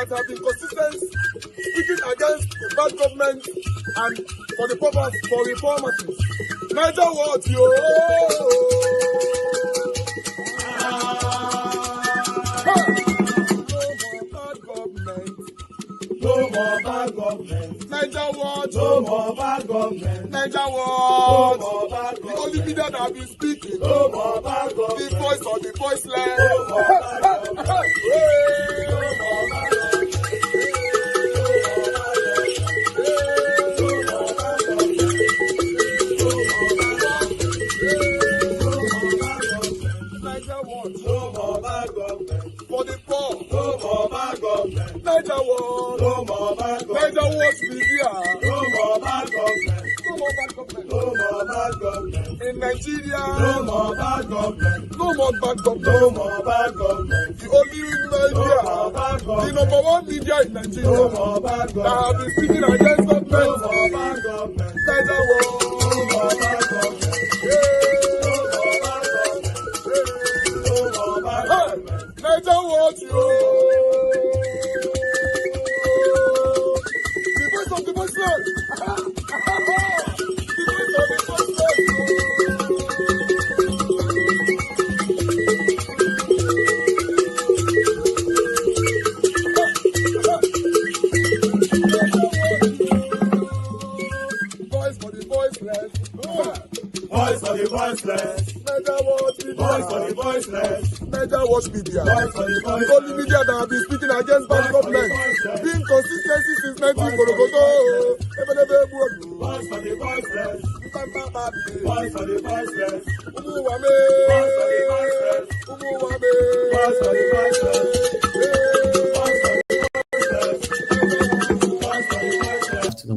that have been consistent speaking against the bad government and for the purpose for reformers. Niger what yo? No more bad government. Niger what? No more bad government. Niger what? No more bad government. The only media that have been speaking. No more bad government. The voice of the voiceless. No more bad government. No more bad government. For the poor. No more bad government. Niger what? No more bad government. Niger what media? No more bad government. No more bad government. No more bad government. In Nigeria. No more bad government. No more bad government. No more bad government. The only media. No more bad government. The number one media in Nigeria. No more bad government. That have been speaking against government. No more bad government. Niger what? No more bad government. Niger what you? The voice of the voiceless. The voice of the voiceless. Voice for the voiceless. Voice for the voiceless. Niger what media? Voice for the voiceless. Niger watch media. Voice for the voiceless. The only media that have been speaking against bad government. Being consistency since 1944. Voice for the voiceless. Voice for the voiceless. Voice for the voiceless. Voice for the voiceless.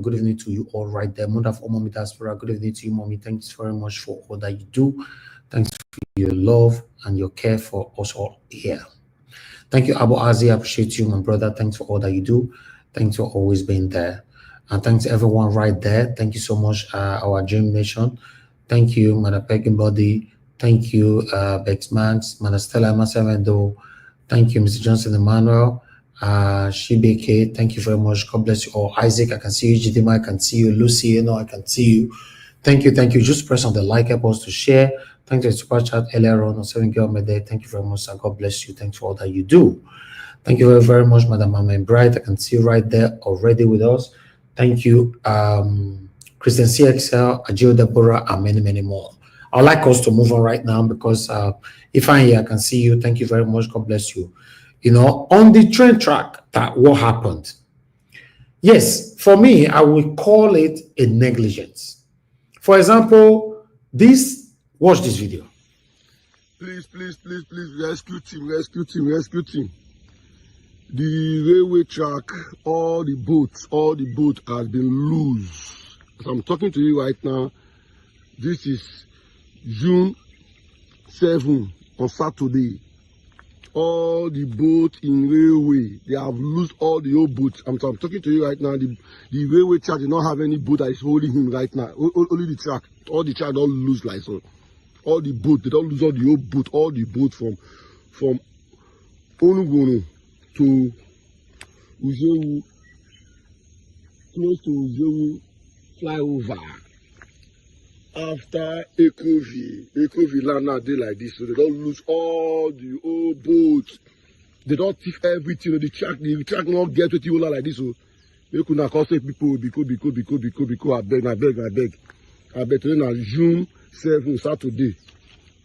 Good evening to you all right there. Mother of Mommy Diaspora. Good evening to you, Mommy. Thanks very much for all that you do. Thanks for your love and your care for us all here. Thank you, Abu Azi. I appreciate you, my brother. Thanks for all that you do. Thanks for always being there. And thanks to everyone right there. Thank you so much, our Dream Nation. Thank you, Mother Pecking Body. Thank you, Bex Max, Mother Stella Masavendo. Thank you, Mr. Johnson Emmanuel. Shibeke, thank you very much. God bless you all. Isaac, I can see you. Jidima, I can see you. Lucy, you know, I can see you. Thank you. Just press on the like, help us to share. Thanks to the super chat earlier on 7 Girl Mede. Thank you very much, and God bless you. Thanks for all that you do. Thank you very, very much, Madam Mama Bright. I can see you right there already with us. Thank you, Christian CXL, Ajio Deborah, and many, many more. I'd like us to move on right now because if I'm here, I can see you. Thank you very much. God bless you. You know, on the train track, that what happened? Yes, for me, I would call it a negligence. For example, watch this video. Please, rescue team. The railway track, all the boats has been loose. As I'm talking to you right now, this is June 7 on Saturday. All the boats in railway, they have lost all the old boats. I'm talking to you right now. The railway track did not have any boat that is holding him right now. Only the track. All the track don't lose like so. All the boat, they don't lose all the old boat. All the boat from Onugono to Uzewu, close to Uzewu flyover. After Ekovi land now they like this, so they don't lose all the old boats. They don't thief everything. The track not get with you like this. So you could not cause people because I beg. Today now June 7 Saturday.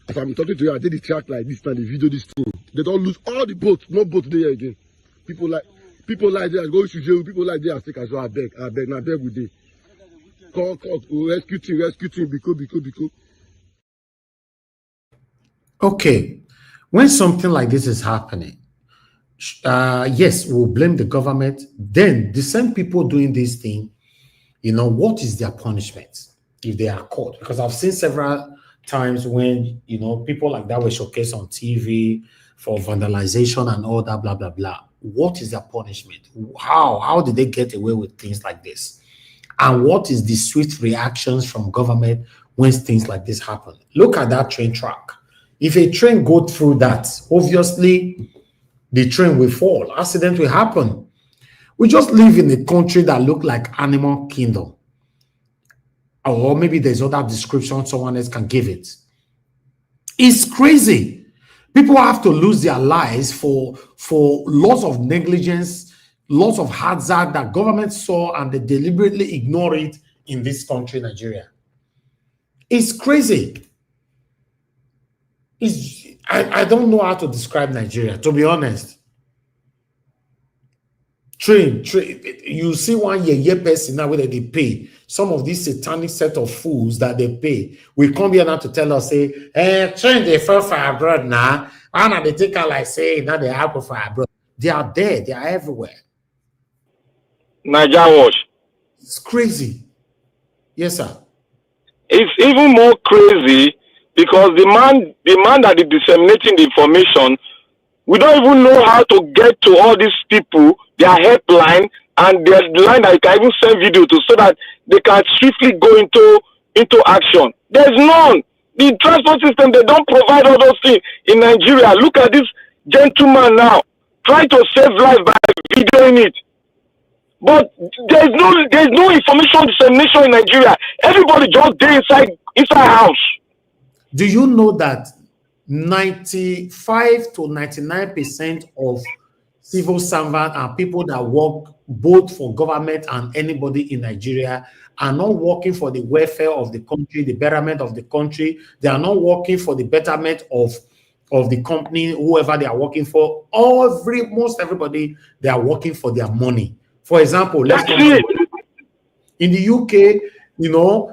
As I'm talking to you, I did the track like this and the video this thing. They don't lose all the boats, no boat there again. People like that go to jail. People like that are sick as well. I beg with it. Call, rescue team, because. Okay, when something like this is happening, yes, we'll blame the government. Then the same people doing this thing, you know, what is their punishment if they are caught? Because I've seen several times when, you know, people like that were showcased on TV for vandalization and all that, blah, blah, blah. What is their punishment? How did they get away with things like this? And what is the swift reactions from government when things like this happen? Look at that train track. If a train go through that, obviously the train will fall. Accident will happen. We just live in a country that look like animal kingdom. Or maybe there's other description someone else can give it. It's crazy. People have to lose their lives for lots of negligence, lots of hazard that government saw and they deliberately ignore it in this country, Nigeria. It's crazy. I don't know how to describe Nigeria, to be honest. Train. You see one year person now where they pay. Some of these satanic set of fools that they pay. We come here now to tell us, say, train they fell for abroad now. Why not they take out like say now they have for abroad? They are there, they are everywhere. Niger Watch. It's crazy. Yes, sir. It's even more crazy because the man that is disseminating the information, we don't even know how to get to all these people, their helpline, and their line that you can even send video to so that they can swiftly go into action. There's none. The transport system, they don't provide all those things in Nigeria. Look at this gentleman now, trying to save lives by videoing it. But there's no information dissemination in Nigeria. Everybody just there inside house. Do you know that 95 to 99% of civil servants and people that work both for government and anybody in Nigeria are not working for the welfare of the country, the betterment of the country. They are not working for the betterment of the company, whoever they are working for. Most everybody, they are working for their money. For example, let's come in the UK,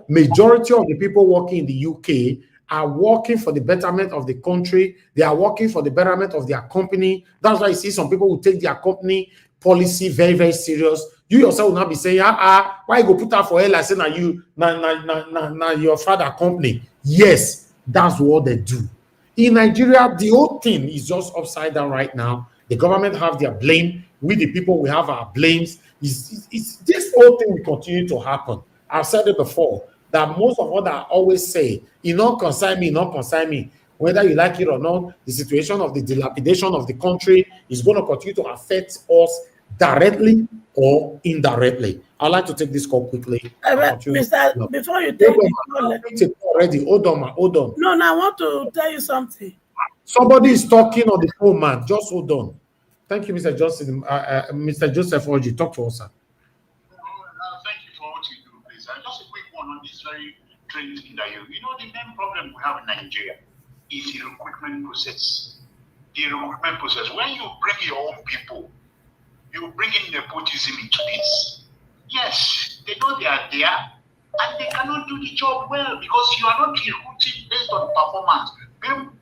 majority of the people working in the UK are working for the betterment of the country. They are working for the betterment of their company. That's why you see some people who take their company policy very, very serious. You yourself will not be saying, why you go put out for hell? I say, now your father company. Yes, that's what they do. In Nigeria, the whole thing is just upside down right now. The government have their blame. We, the people, we have our blames. It's this whole thing will continue to happen. I've said it before, that most of what I always say, not concern me, whether you like it or not, the situation of the dilapidation of the country is going to continue to affect us directly or indirectly. I'd like to take this call quickly. Mr. Before you take it already. Hold on. No, I want to tell you something. Somebody is talking on the phone, man. Just hold on. Thank you, Mr. Johnson. Mr. Joseph Oji, talk to us, sir. Thank you for what you do, please. Just a quick one on this very trend thing that the main problem we have in Nigeria is the recruitment process. The recruitment process. When you bring your own people, you bring in nepotism into this. Yes, they know they are there, and they cannot do the job well because you are not recruiting based on performance,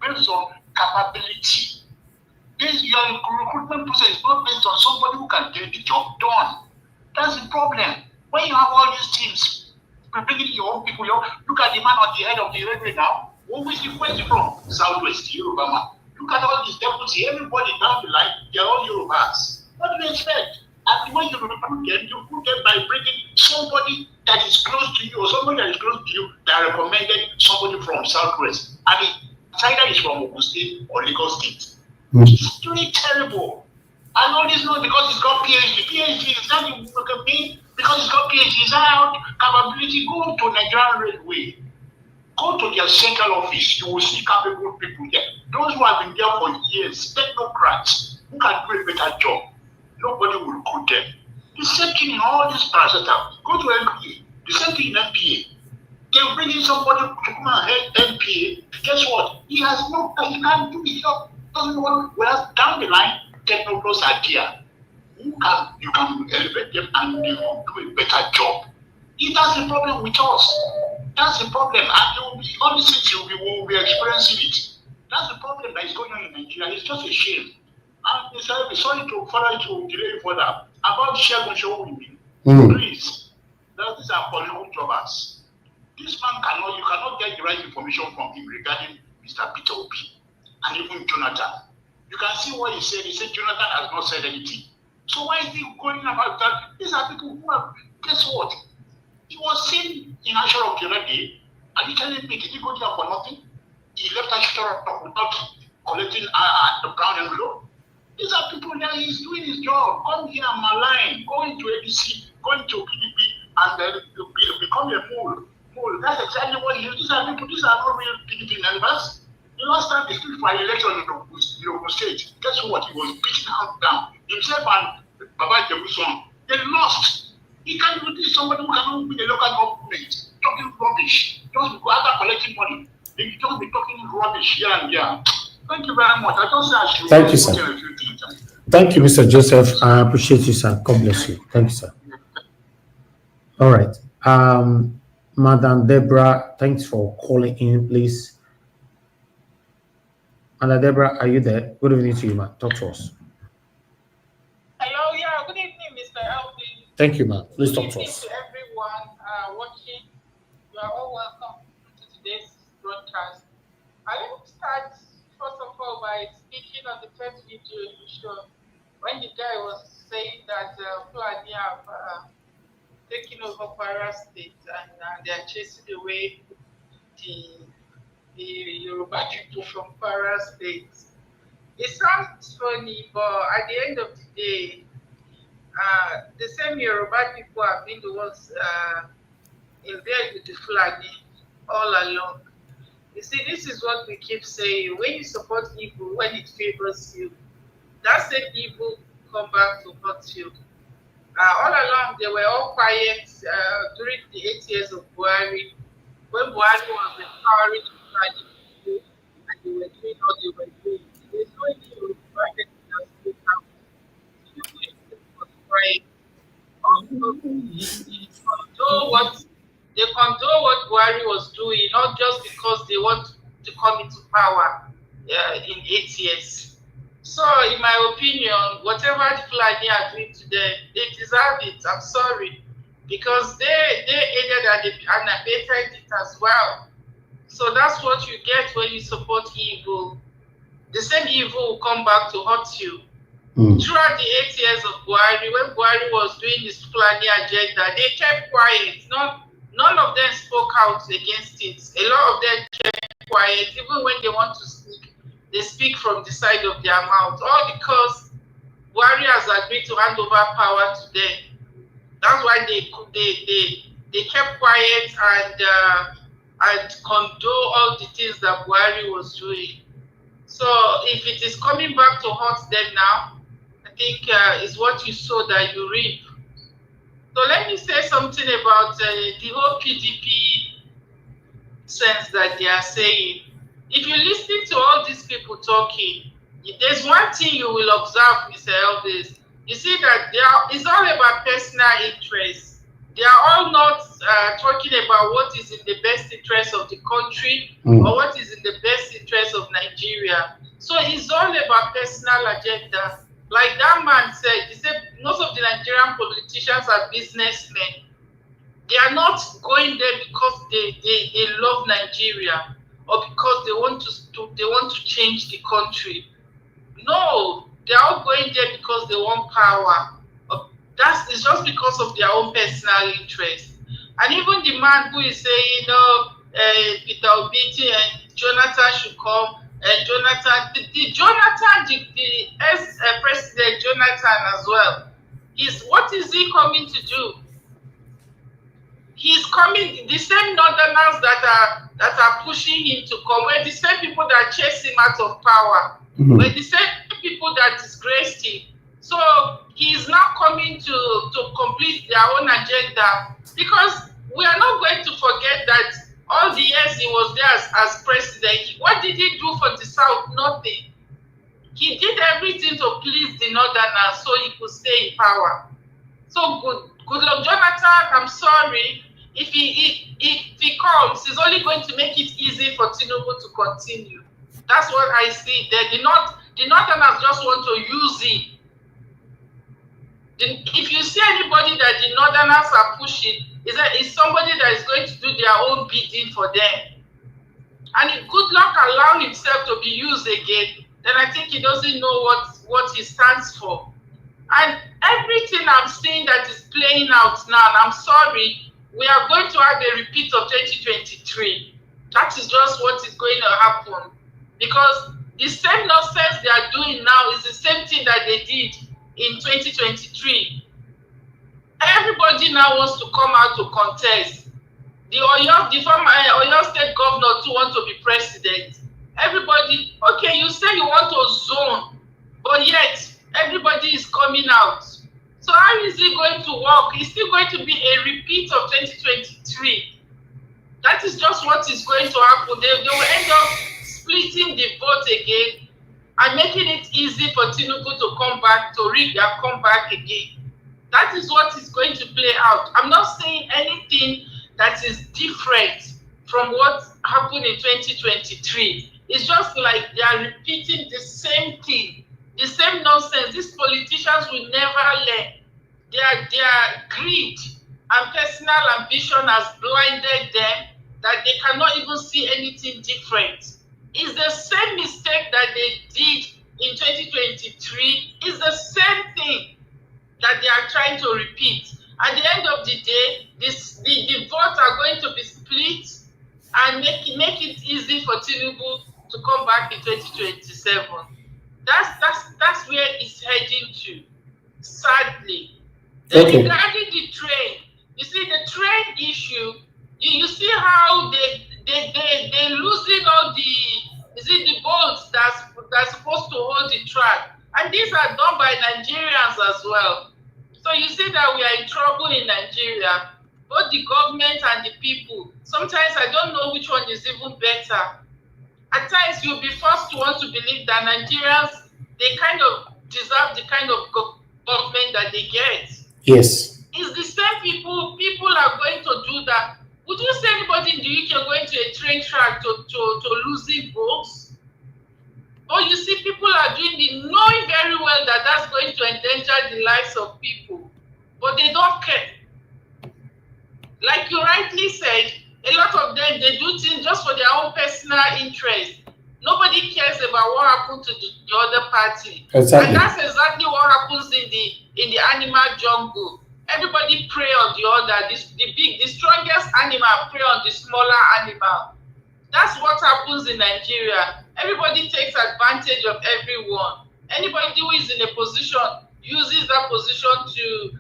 based on capability. Your recruitment process is not based on somebody who can get the job done. That's the problem. When you have all these teams, bringing your own people, look at the man on the head of the railway now. Where's he from? Southwest, Yoruba man. Look at all these deputies, everybody down the line, they're all Yorubas. What do you expect? And when you recruit them, you put them by bringing somebody that is close to you or somebody that is close to you that recommended somebody from Southwest. I mean, either is from Ogun State or Lagos State. It's really terrible. And all this not because it's got PhD. PhD is not because it's got PhD. It's out capability. Go to Nigerian Railway. Go to their central office. You will see capable people there. Those who have been there for years, technocrats who can do a better job. Nobody will recruit them. The same thing in all these parastatals. Go to NPA. The same thing in NPA. They bring in somebody to come and help NPA. Guess what? He can't do the job. Doesn't want. Whereas down the line, technocrats are there. You can elevate them and they will do a better job. That's the problem with us. That's the problem. And all these things we will be experiencing it. That's the problem that is going on in Nigeria. It's just a shame. And sorry to further to delay further about Shegun Showunmi. Please, these are political jobbers. This man you cannot get the right information from him regarding Mr. Peter Obi and even Jonathan. You can see what he said. He said Jonathan has not said anything. So why is he going about that? These are people who have, guess what? He was seen in Ashura Kiradi. Are you telling me, did he go there for nothing? He left Ashura without collecting the brown envelope. These are people that he's doing his job. Come here and malign, go into ADC, go into PDP, and then become a mole. That's exactly what he is. These are people, these are not real PDP members. The last time they stood for an election in Ogun State, guess what? He was beaten out down. Himself and Baba Jerusalem, they lost. He can't do this. Somebody who cannot be the local government talking rubbish, just go after collecting money. They just be talking rubbish here and there. Thank you very much. I just say I should. Thank you, sir. Thank you, Mr. Joseph. I appreciate you, sir. God bless you. Thank you, sir. All right. Madam Deborah, thanks for calling in, please. Madam Deborah, are you there? Good evening to you, ma'am. Talk to us. Hello, yeah, good evening, Mr. Elvin. Thank you, ma'am. Please talk to Good evening us. to everyone watching. You are all welcome to today's broadcast. I will start, first of all, by speaking on the first video you showed when the guy was saying that Fulani have taken over Kwara State and they are chasing away the Yoruba people from Kwara State. It sounds funny, but at the end of the day, the same Yoruba people have been the ones in bed with the Fulani all along. You see, this is what we keep saying. When you support evil, when it favors you, that same evil come back to hurt you. All along, they were all quiet during the 8 years of Buhari. When Buhari was empowering the Fulani people and they were doing what they were doing, there's no need to private that spoke out. People was quiet. They condone what Buhari was doing, not just because they want to come into power in 8 years. So, in my opinion, whatever the Fulani are doing to them, they deserve it. I'm sorry, because they aided and abetted it as well. So that's what you get when you support evil. The same evil will come back to hurt you. Throughout the 8 years of Buhari, when Buhari was doing his Fulani agenda, they kept quiet. None of them spoke out against it. A lot of them kept quiet. Even when they want to speak, they speak from the side of their mouth. All because Buhari has agreed to hand over power to them. That's why they kept quiet and condone all the things that Buhari was doing. So if it is coming back to haunt them now, I think it's what you sow that you reap. So let me say something about the whole PDP sense that they are saying. If you listen to all these people talking, there's one thing you will observe, Mr. Elvis. You see that it's all about personal interest. They are all not talking about what is in the best interest of the country or what is in the best interest of Nigeria. So it's all about personal agenda. Like that man said, he said most of the Nigerian politicians are businessmen. They are not going there because they love Nigeria or because they want to change the country. No, they are all going there because they want power. It's just because of their own personal interest. And even the man who is saying, Peter Obi and Jonathan should come, and Jonathan, the ex-president Jonathan as well. What is he coming to do? He's coming, the same northerners that are pushing him to come, were the same people that chased him out of power, were the same people that disgraced him. So he's now coming to complete their own agenda, because we are not going to forget that all the years he was there as president, what did he do for the South? Nothing. He did everything to please the northerners so he could stay in power. So good luck, Jonathan. I'm sorry. If he comes, he's only going to make it easy for Tinubu to continue. That's what I see there. The northerners just want to use him. If you see anybody that the northerners are pushing, is somebody that is going to do their own bidding for them. And if good luck allow himself to be used again, then I think he doesn't know what he stands for. And everything I'm seeing that is playing out now, and I'm sorry, we are going to have a repeat of 2023. That is just what is going to happen. Because The same nonsense they are doing now is the same thing that they did in 2023. Everybody now wants to come out to contest. The former Oyo State governor too want to be president. Everybody, okay, you say you want to zone, but yet everybody is coming out. So how is it going to work? It's still going to be a repeat of 2023. That is just what is going to happen. They will end up splitting the vote again and making it easy for Tinubu to come back, to rig their comeback again. That is what is going to play out. I'm not saying anything that is different from what happened in 2023. It's just like they are repeating the same thing, the same nonsense. These politicians will never learn. Their greed and personal ambition has blinded them that they cannot even see anything different. It's the same mistake that they did in 2023. It's the same thing that they are trying to repeat. At the end of the day, the votes are going to be split and make it easy for Tinubu to come back in 2027. That's where it's heading to, sadly. Okay. Regarding the train, you see the train issue. You see how they losing all the bolts that's supposed to hold the track, and these are done by Nigerians as well. So you see that we are in trouble in Nigeria, both the government and the people. Sometimes I don't know which one is even better. At times you'll be forced to want to believe that Nigerians, they kind of deserve the kind of government that they get. Yes. It's the same people are going to do that. Would you say anybody in the UK going to a train track to losing votes? Or you see people are doing it, knowing very well that that's going to endanger the lives of people, but they don't care. Like you rightly said, a lot of them, they do things just for their own personal interest. Nobody cares about what happened to the other party. Exactly. And that's exactly what happens in the animal jungle. Everybody prey on the other. The strongest animal prey on the smaller animal. That's what happens in Nigeria. Everybody takes advantage of everyone. Anybody who is in a position uses that position to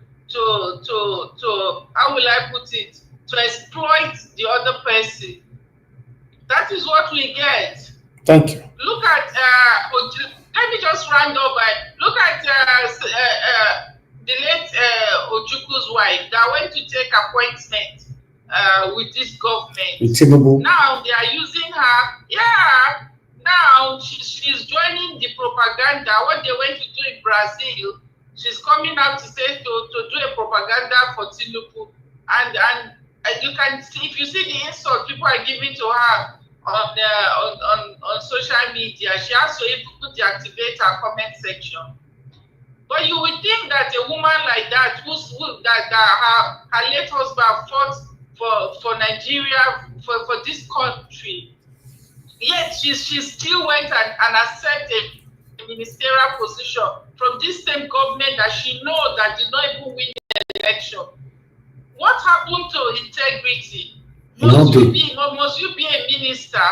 how will I put it, to exploit the other person. That is what we get. Thank you. Look at let me just round up by look at the late Ojuku's wife that went to take appointment with this government. Now they are using her. Yeah. Now she's joining the propaganda. What they went to do in Brazil, she's coming out to say to do a propaganda for Tinubu. And you can see, if you see the insult people are giving to her on social media, she has to even deactivate her comment section. But you would think that a woman like that, her late husband fought for Nigeria, for this country, yet she still went and accepted a ministerial position from this same government that she knows that did not even win the election. What happened to integrity? Must you be a minister?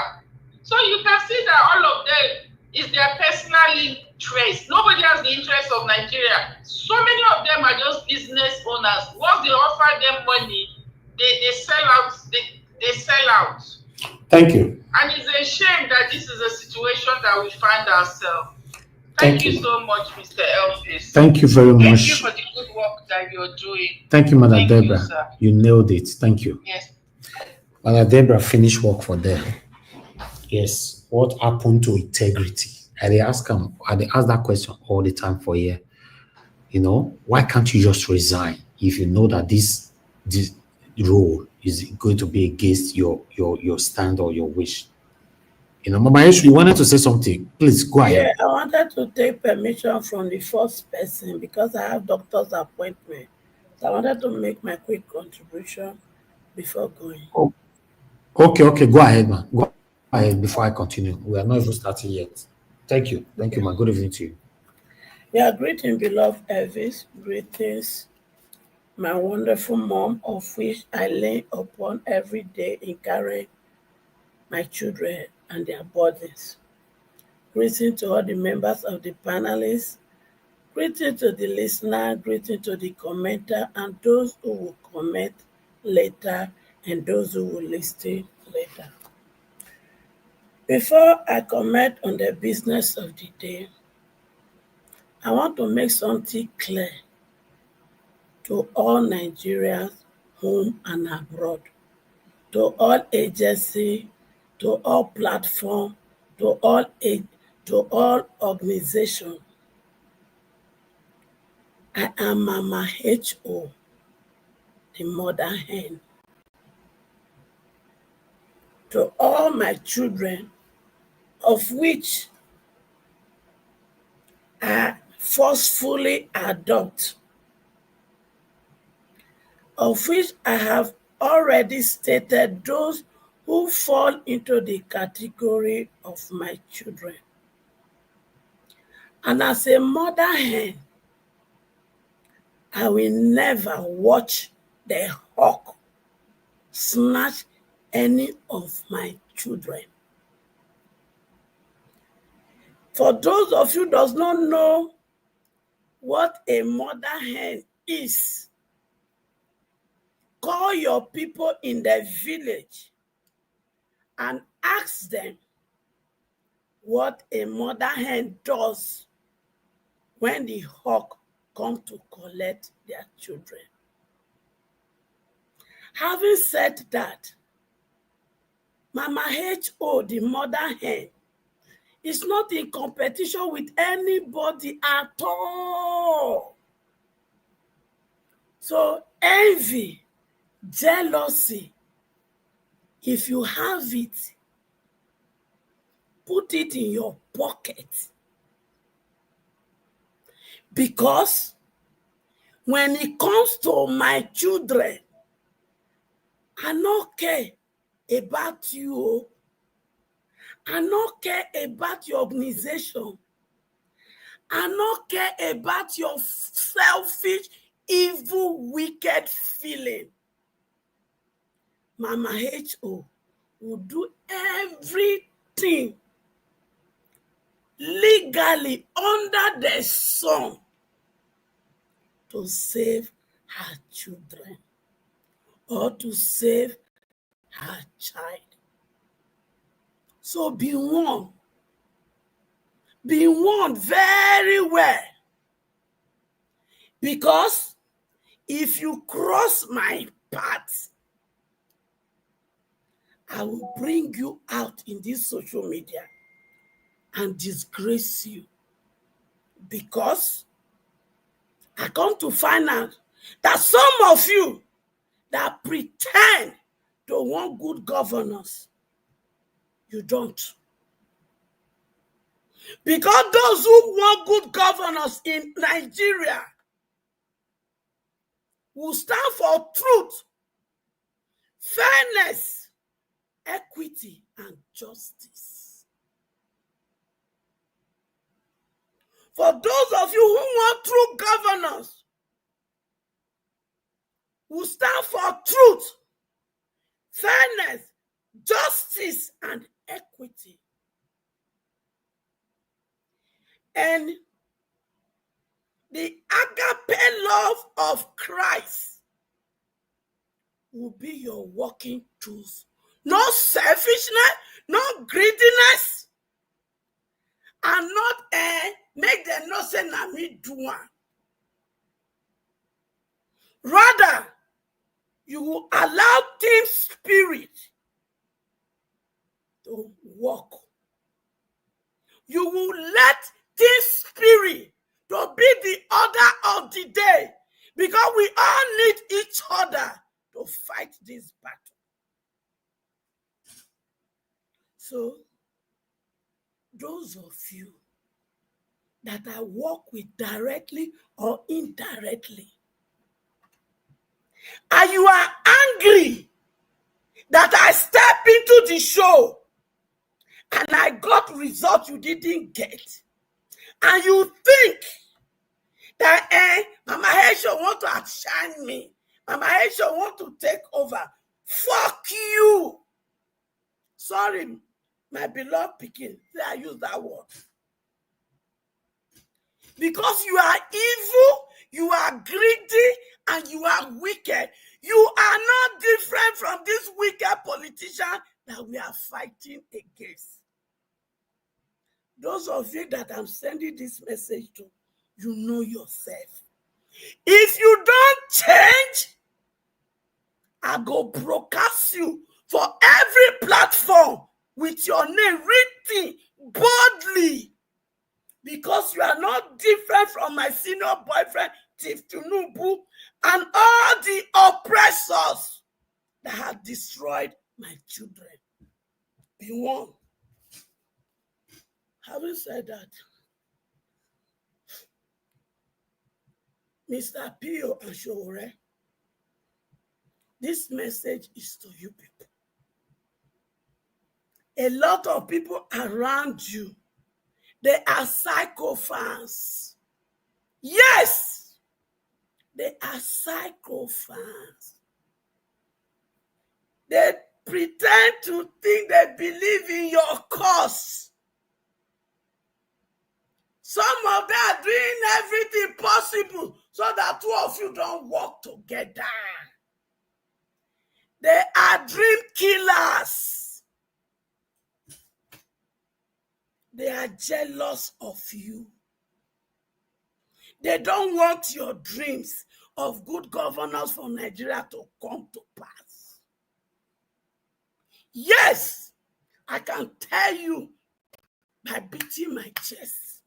So you can see that all of them is their personal interest. Nobody has the interest of Nigeria. So many of them are just business owners. Once they offer them money, they sell out. They sell out. Thank you. And it's a shame that this is a situation that we find ourselves. Thank you so much, Mr. Elvis. Thank you very much. Thank you for the good work that you're doing. Thank you, Madam Deborah. You nailed it. Thank you. Yes. Madam Deborah finished work for them. Yes. What happened to integrity? I ask that question all the time for a year. You know, why can't you just resign if you know that this role is going to be against your stand or your wish? You know, Mama Yeshu, you wanted to say something. Please go ahead. Yeah, I wanted to take permission from the first person because I have doctor's appointment. So I wanted to make my quick contribution before going. Oh. Okay, go ahead, man. Go ahead before I continue. We are not even starting yet. Thank you, man. Good evening to you. Yeah, greetings, beloved Elvis. Greetings, my wonderful mom, of which I lean upon every day in carrying my children and their burdens. Greeting to all the members of the panelists. Greeting to the listener, greeting to the commenter, and those who will comment later and those who will listen later. Before I comment on the business of the day, I want to make something clear to all Nigerians, home and abroad, to all agencies, to all platforms, to all organizations. I am Mama H.O., the mother hen. To all my children, of which I forcefully adopt, of which I have already stated those who fall into the category of my children. And as a mother hen, I will never watch the hawk snatch any of my children. For those of you who does not know what a mother hen is, call your people in the village and ask them what a mother hen does when the hawk comes to collect their children. Having said that, Mama H.O., the mother hen, is not in competition with anybody at all. So envy, jealousy, if you have it, put it in your pocket. Because when it comes to my children, I don't care about you. I don't care about your organization. I don't care about your selfish, evil, wicked feeling. Mama H.O. will do everything legally under the sun to save her children or to save her child. So be warned. Be warned very well. Because if you cross my path, I will bring you out in this social media and disgrace you. Because I come to find out that some of you that pretend to want good governance, you don't. Because those who want good governance in Nigeria will stand for truth, fairness, equity, and justice. For those of you who want true governance, will stand for truth, fairness, justice, and equity. And the agape love of Christ will be your working tools. No selfishness, no greediness, and not make them not say na me do one. Rather, you will allow team spirit to work. You will let team spirit to be the order of the day, because we all need each other to fight this battle. So, those of you that I work with directly or indirectly, and you are angry that I step into the show and I got results you didn't get, and you think that Mama H.O. want to outshine me, Mama H.O. want to take over, fuck you. Sorry, My beloved pikin, say I use that word. Because you are evil, you are greedy, and you are wicked. You are not different from this wicked politician that we are fighting against. Those of you that I'm sending this message to, you know yourself. If you don't change, I go broadcast you for every platform with your name written boldly, because you are not different from my senior boyfriend, Chief Tinubu, and all the oppressors that have destroyed my children. Be one. Having said that, Mr. Pio and Shore, this message is to you people. A lot of people around you, they are psychophans. Yes, they are psychophans. They pretend to think they believe in your cause. Some of them are doing everything possible so that two of you don't work together. They are dream killers. They are jealous of you. They don't want your dreams of good governance for Nigeria to come to pass. Yes, I can tell you by beating my chest,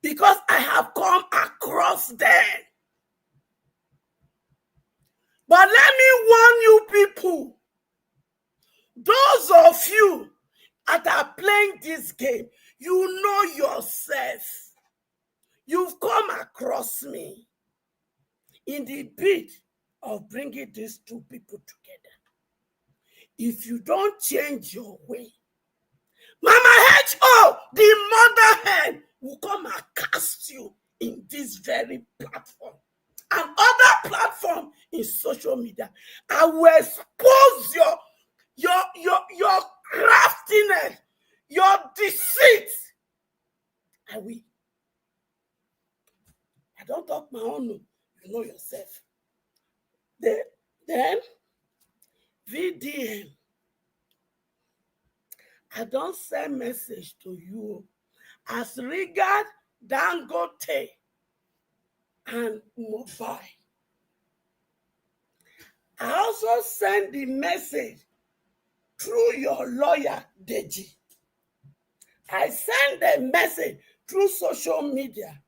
because I have come across them. But let me warn you people, those of you that are playing this game, you know yourself. You've come across me in the bid of bringing these two people together. If you don't change your way, Mama H.O., the mother hen, will come and cast you in this very platform and other platform in social media. I will expose your craftiness, your deceit. I will. I don't talk my own, no. You know yourself. Then VDM. I don't send message to you as regard Dangote and Mobile. I also send the message through your lawyer, Deji. I send the message through social media.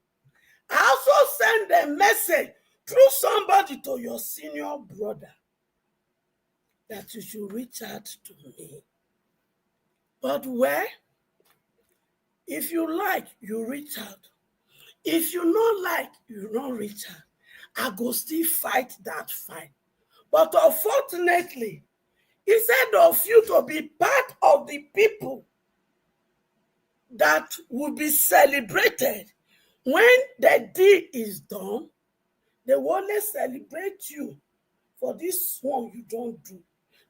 I also send the message through somebody to your senior brother that you should reach out to me. But where? If you like, you reach out. If you not like, you don't reach out. I go still fight that fight. But unfortunately, instead of you to be part of the people that will be celebrated when the deed is done, they will only celebrate you for this one you don't do.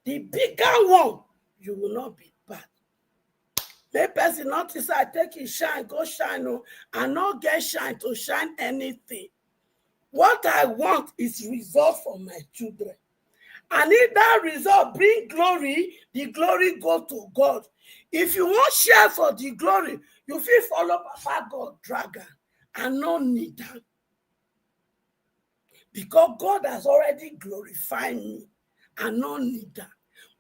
The bigger one, you will not be part. May person not decide, take his shine, go shine, no, and not get shine to shine anything. What I want is result for my children. And if that result bring glory, the glory go to God. If you want share for the glory, you feel follow Papa God dragon and no need that. Because God has already glorified me and no need that.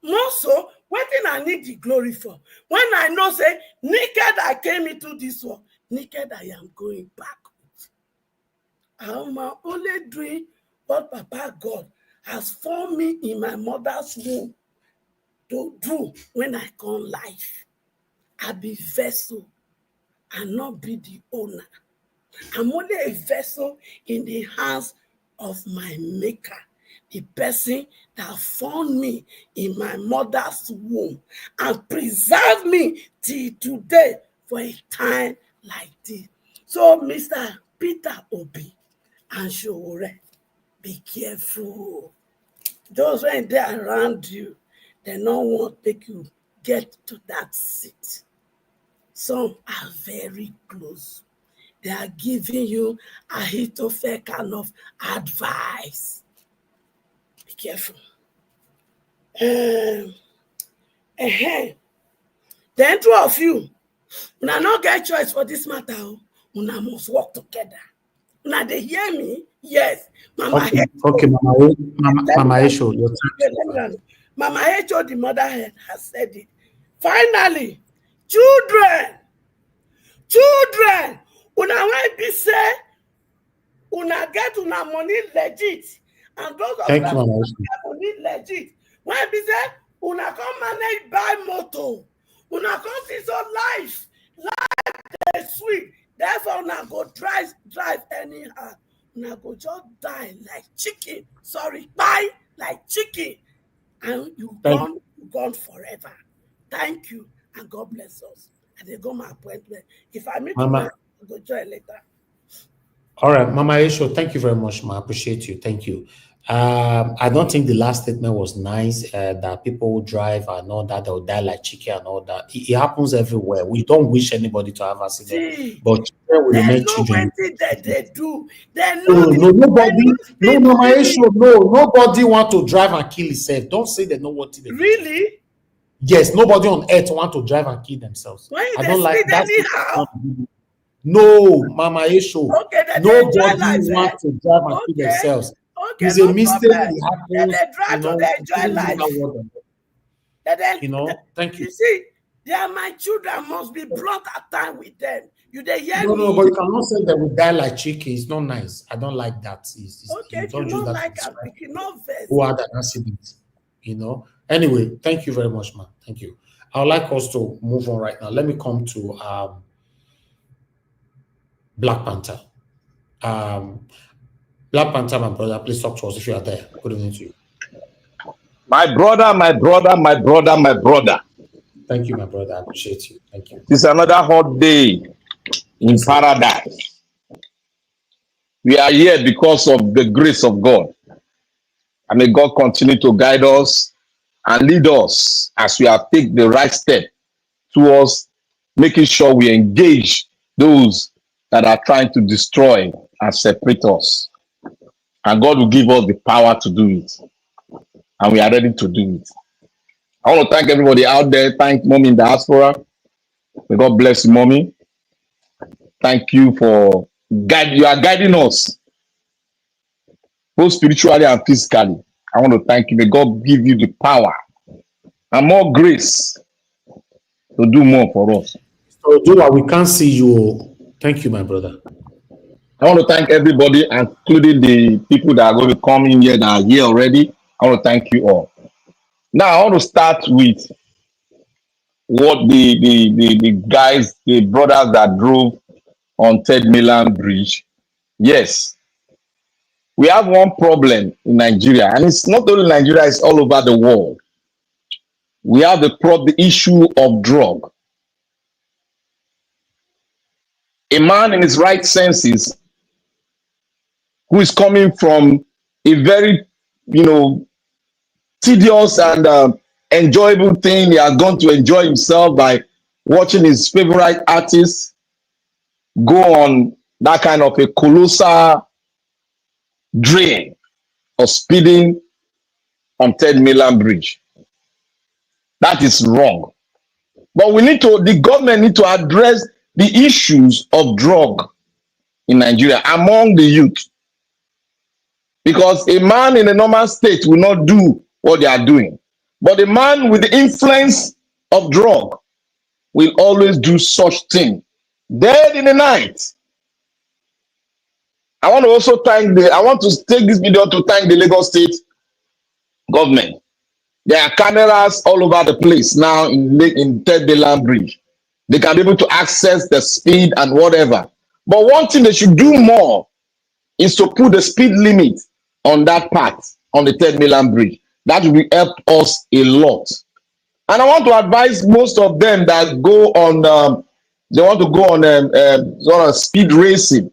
More so, what thing I need the glory for? When I know, say, naked I came into this world, naked I am going back. I am only doing what Papa God has formed me in my mother's womb to do when I come life. I be vessel and not be the owner. I'm only a vessel in the hands of my maker, the person that formed me in my mother's womb and preserved me till today for a time like this. So, Mr. Peter Obi and Shore, be careful. Those when they're around you, they don't want to make you get to that seat. Some are very close. They are giving you a Ahithophel kind of advice. Be careful. The two of you, una not get choice for this matter. Una must work together. Una they hear me? Yes. Mama okay, Mama Esho, your turn. Mama Echo, the motherhead, has said it. Finally, children, una when be say, una get una money legit, and those of us who get money legit, when be say, una come manage buy motor, una come see so life dey sweet, therefore una go drive anyhow, una go just die like chicken, buy like chicken, and you gone forever. Thank you, and God bless us. And they go my appointment. If I meet Mama, you, I'll go join later. All right, Mama Esho, thank you very much, Ma. I appreciate you. Thank you. I don't think the last statement was nice, that people who drive and all that, they'll die like chicken and all that. It happens everywhere. We don't wish anybody to have accident, but children will make children. That they do. Nobody want to drive and kill himself. Don't say they know what they do. Really? Yes, nobody on earth want to drive and kill themselves. I don't like that. No, Mama Esho. Okay, nobody want to drive and kill themselves. Okay, it's a mistake. It happens. Thank you. You see, they are my children. Must be blunt at time with them. You they hear me? No, but you cannot say they will die like chicken. It's not nice. I don't like that. Okay, you don't like a who had an accident. Anyway, thank you very much, man. Thank you. I would like us to move on right now. Let me come to Black Panther. Black Panther, my brother, please talk to us if you are there. Good evening to you. My brother. Thank you, my brother. I appreciate you. Thank you. It's another hot day in paradise. We are here because of the grace of God. And may God continue to guide us and lead us as we have taken the right step towards making sure we engage those that are trying to destroy and separate us. And God will give us the power to do it. And we are ready to do it. I want to thank everybody out there. Thank Mommy in diaspora. May God bless you, Mommy. Thank you for you are guiding us, both spiritually and physically. I want to thank you. May God give you the power and more grace to do more for us. So, we can't see you. Thank you, my brother. I want to thank everybody, including the people that are going to come in here that are here already. I want to thank you all. Now, I want to start with what the guys, the brothers that drove on Third Mainland Bridge. Yes, we have one problem in Nigeria, and it's not only Nigeria, it's all over the world. We have the issue of drug. A man in his right senses who is coming from a very, tedious and enjoyable thing. He has gone to enjoy himself by watching his favorite artists go on that kind of a colossal drain or speeding on Third Mainland Bridge. That is wrong. But the government need to address the issues of drug in Nigeria among the youth. Because a man in a normal state will not do what they are doing. But a man with the influence of drug will always do such thing. Dead in the night. I want to also I want to take this video to thank the Lagos State government. There are cameras all over the place now in Third Mainland Bridge. They can be able to access the speed and whatever. But one thing they should do more is to put the speed limit on that part, on the Third Mainland Bridge. That will help us a lot. And I want to advise most of them that go on, they want to go on sort of speed racing.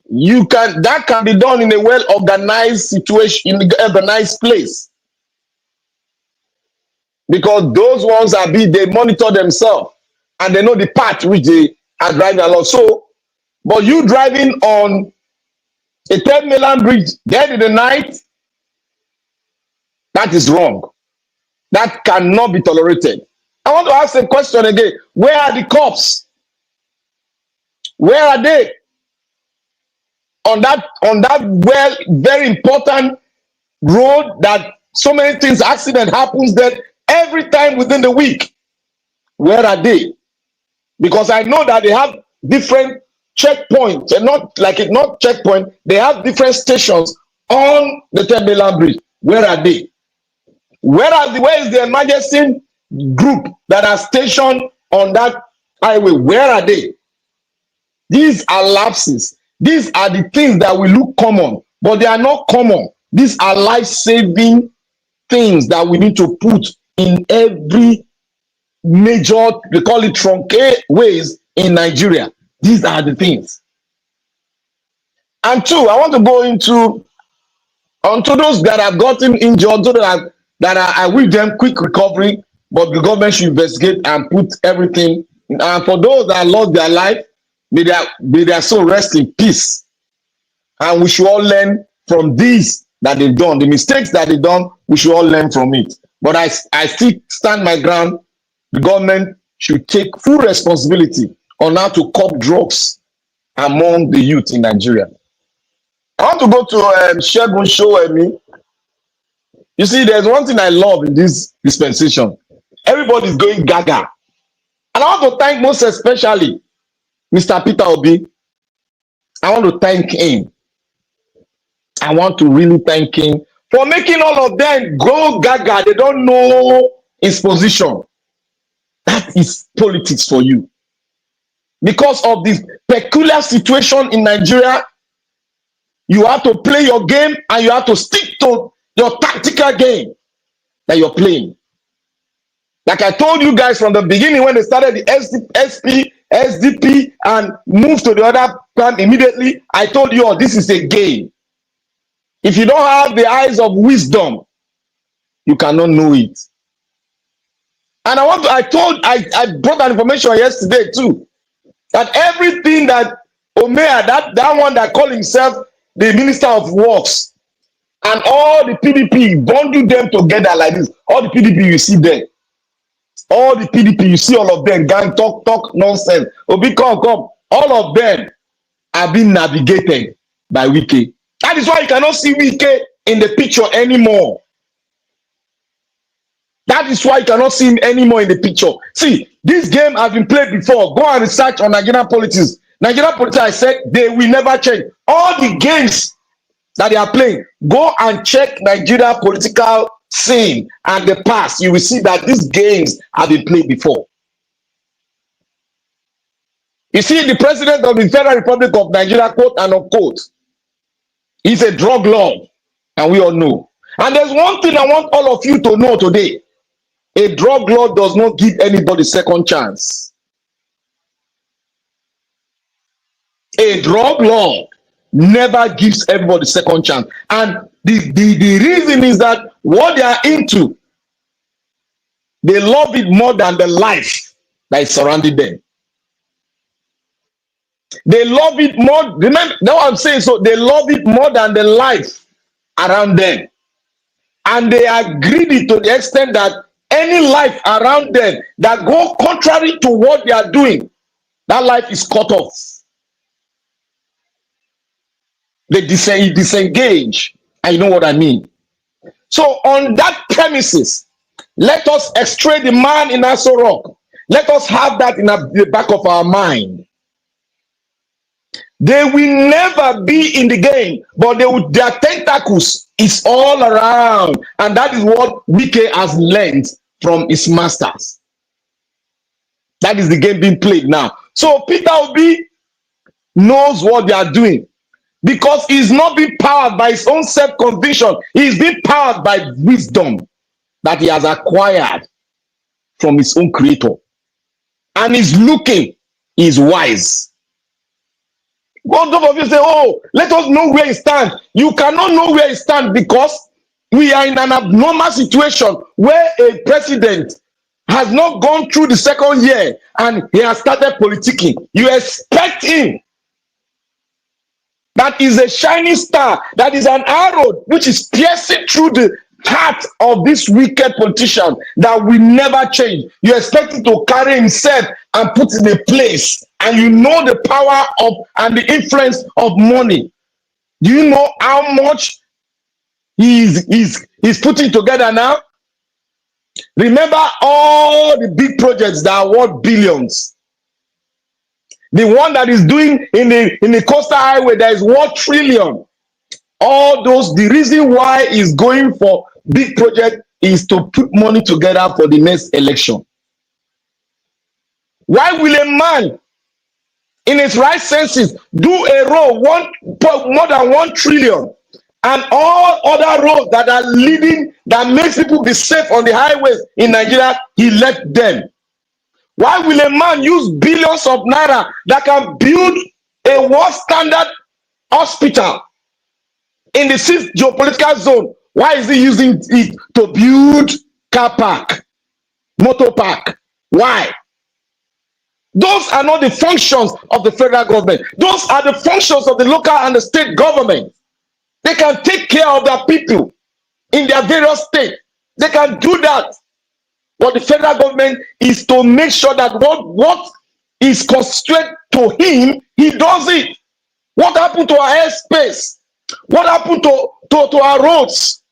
That can be done in a well-organized situation, in an organized place. because those ones they monitor themselves and they know the path which they are driving along. So, but you driving on a 10 million bridge dead in the night, that is wrong. That cannot be tolerated. I want to ask a question again. Where are the cops? Where are they? On that well, very important road that so many things, accident happens there every time within the week. Where are they? Because I know that they have different checkpoints, and not checkpoint, they have different stations on the 10 million bridge. Where are they? Where is the emergency group that are stationed on that highway? Where are they? These are lapses. These are the things that will look common, but they are not common. These are life-saving things that we need to put in every major, we call it truncate ways in Nigeria. These are the things. And two, I want to go onto those that have gotten injured, so that I wish them quick recovery, but the government should investigate and put everything. And for those that lost their life, may their soul rest in peace. And we should all learn from these that they've done. The mistakes that they've done, we should all learn from it. But I still stand my ground. The government should take full responsibility on how to curb drugs among the youth in Nigeria. I want to go to Shegun Showemi. You see, there's one thing I love in this dispensation. Everybody's going gaga. And I want to thank most especially Mr. Peter Obi. I want to thank him. I want to really thank him for making all of them go gaga. They don't know his position. That is politics for you. Because of this peculiar situation in Nigeria, you have to play your game and you have to stick to your tactical game that you're playing. Like I told you guys from the beginning when they started the SDP and moved to the other plan immediately, I told you all this is a game. If you don't have the eyes of wisdom, you cannot know it. And I brought that information yesterday too, that everything that Omea, that one that called himself the Minister of Works, and all the PDP bundle them together like this. All the PDP you see there, all the PDP you see, all of them gang talk nonsense. Obi come, all of them are being navigated by Wike. That is why you cannot see Wike in the picture anymore. That is why you cannot see him anymore in the picture. See, this game has been played before. Go and research on Nigerian politics. Nigerian politics, I said, they will never change. All the games that they are playing, go and check Nigeria political scene and the past. You will see that these games have been played before. You see, the president of the Federal Republic of Nigeria, quote and unquote, is a drug lord, and we all know. And there's one thing I want all of you to know today. A drug lord does not give anybody second chance. A drug lord never gives everybody second chance. And the reason is that what they are into, they love it more than the life that is surrounding them. They love it more. Remember, that's what I'm saying. So they love it more than the life around them. And they are greedy to the extent that any life around them that go contrary to what they are doing, that life is cut off. They disengage. And you know what I mean. So on that premises, let us extray the man in Aso Rock. Let us have that in the back of our mind. They will never be in the game, but their tentacles is all around. And that is what Wike has learned from his masters. That is the game being played now. So Peter Obi knows what they are doing because he's not being powered by his own self-conviction. He's being powered by wisdom that he has acquired from his own creator. And he's looking, he's wise. God of you say, oh, let us know where he stands. You cannot know where he stands because we are in an abnormal situation where a president has not gone through the second year and he has started politicking. You expect him, that is a shining star, that is an arrow which is piercing through the heart of this wicked politician that will never change. You expect him to carry himself and put in a place, and you know the power of and the influence of money. Do you know how much he's putting together now? Remember all the big projects that are worth billions. The one that is doing in the coastal highway that is worth trillion. All those, the reason why he's going for big project is to put money together for the next election. Why will a man in his right senses do a road more than 1 trillion, and all other roads that are leading, that makes people be safe on the highways in Nigeria, he left them? Why will a man use billions of naira that can build a world standard hospital in the 6th geopolitical zone? Why is he using it to build car park, motor park? Why? Those are not the functions of the federal government. Those are the functions of the local and the state government. They can take care of their people in their various states. They can do that. But the federal government is to make sure that what is constrained to him, he does it. What happened to our airspace? What happened to our roads?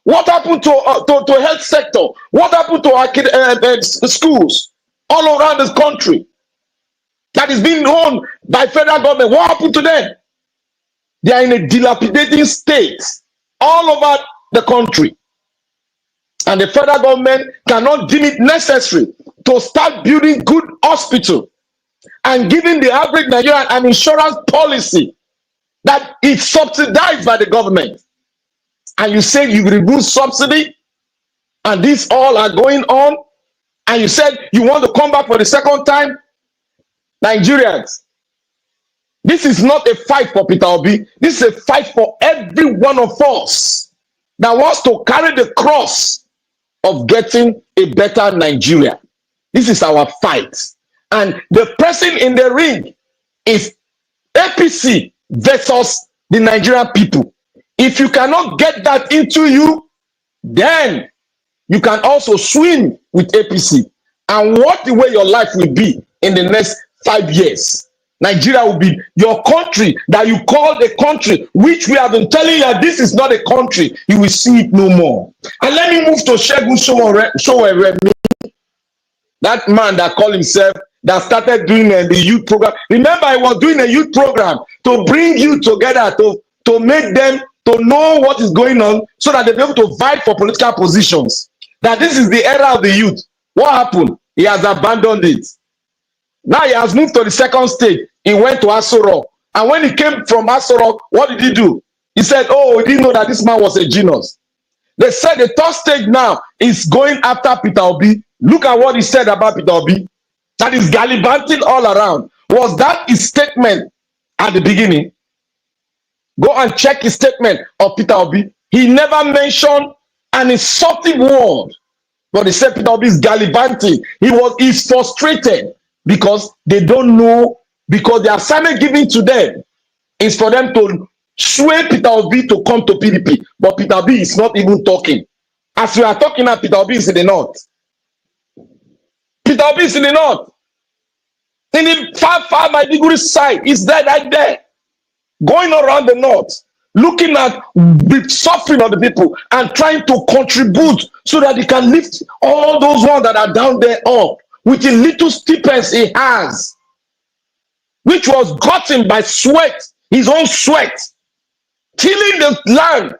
What happened to health sector? What happened to our schools all around this country that is being owned by federal government? What happened to them? They are in a dilapidating state all over the country. And the federal government cannot deem it necessary to start building good hospital and giving the average Nigerian an insurance policy that is subsidized by the government. And you say you remove subsidy, and these all are going on, and you said you want to come back for the second time. Nigerians, this is not a fight for Peter Obi. This is a fight for every one of us that wants to carry the cross of getting a better Nigeria. This is our fight. And the person in the ring is APC versus the Nigerian people. If you cannot get that into you, then you can also swim with APC and watch the way your life will be in the next 5 years. Nigeria will be your country that you call the country, which we have been telling you that this is not a country. You will see it no more. And let me move to Segun Sowore, that man that called himself, that started doing the youth program. Remember, I was doing a youth program to bring you together, to make them to know what is going on, so that they'll be able to fight for political positions. That this is the era of the youth. What happened? He has abandoned it. Now he has moved to the second stage. He went to Aso Rock. And when he came from Aso Rock, what did he do? He said, oh, he didn't know that this man was a genius. They said the third stage now is going after Peter Obi. Look at what he said about Peter Obi. That is gallivanting all around. Was that his statement at the beginning? Go and check his statement of Peter Obi. He never mentioned an insulting word. But he said Peter Obi is gallivanting. He's frustrated because they don't know, because the assignment given to them is for them to sway Peter Obi to come to PDP. But Peter Obi is not even talking. As we are talking now, Peter Obi is in the north. Peter Obi is in the north. In the far Maiduguri side, he's there, right there. Going around the north, looking at the suffering of the people and trying to contribute so that he can lift all those ones that are down there up with the little stipends he has, which was gotten by sweat, his own sweat, tilling the land,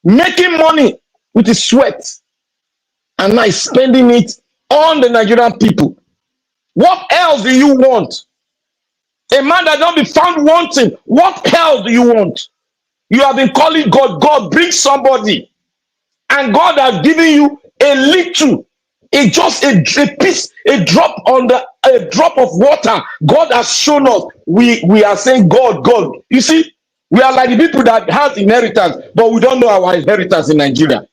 making money with his sweat, and now he's spending it on the Nigerian people. What else do you want? A man that don't be found wanting. What else do you want? You have been calling God. God, bring somebody. And God has given you a little, just a piece, a drop of water. God has shown us. We are saying, God. You see, We are like the people that has inheritance, but we don't know our inheritance in Nigeria.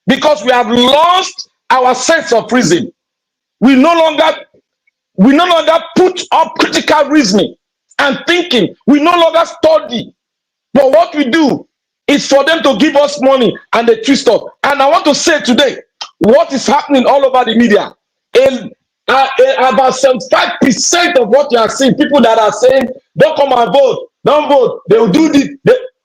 Because we have lost our sense of reason. We no longer put up critical reasoning and thinking. We no longer study. But what we do is for them to give us money and they twist us. And I want to say today, what is happening all over the media, about 75% of what you are seeing, people that are saying, don't come and vote, don't vote, they will do this.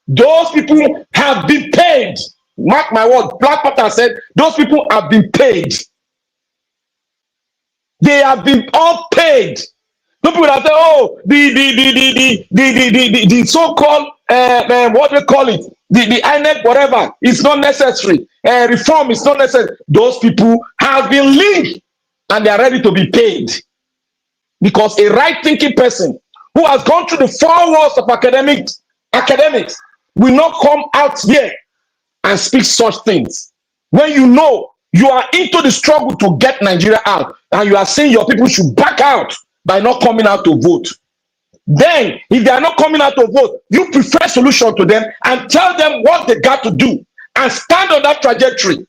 Those people have been paid. Mark my word, Black Panther said, those people have been paid. They have been all paid. People that say, oh, the so-called what they call it, the INEC whatever, it's not necessary. Reform is not necessary. Those people have been linked and they are ready to be paid. Because a right-thinking person who has gone through the 4 walls of academics will not come out here and speak such things. When you know you are into the struggle to get Nigeria out and you are saying your people should back out by not coming out to vote. Then, if they are not coming out to vote, you prefer solution to them and tell them what they got to do and stand on that trajectory.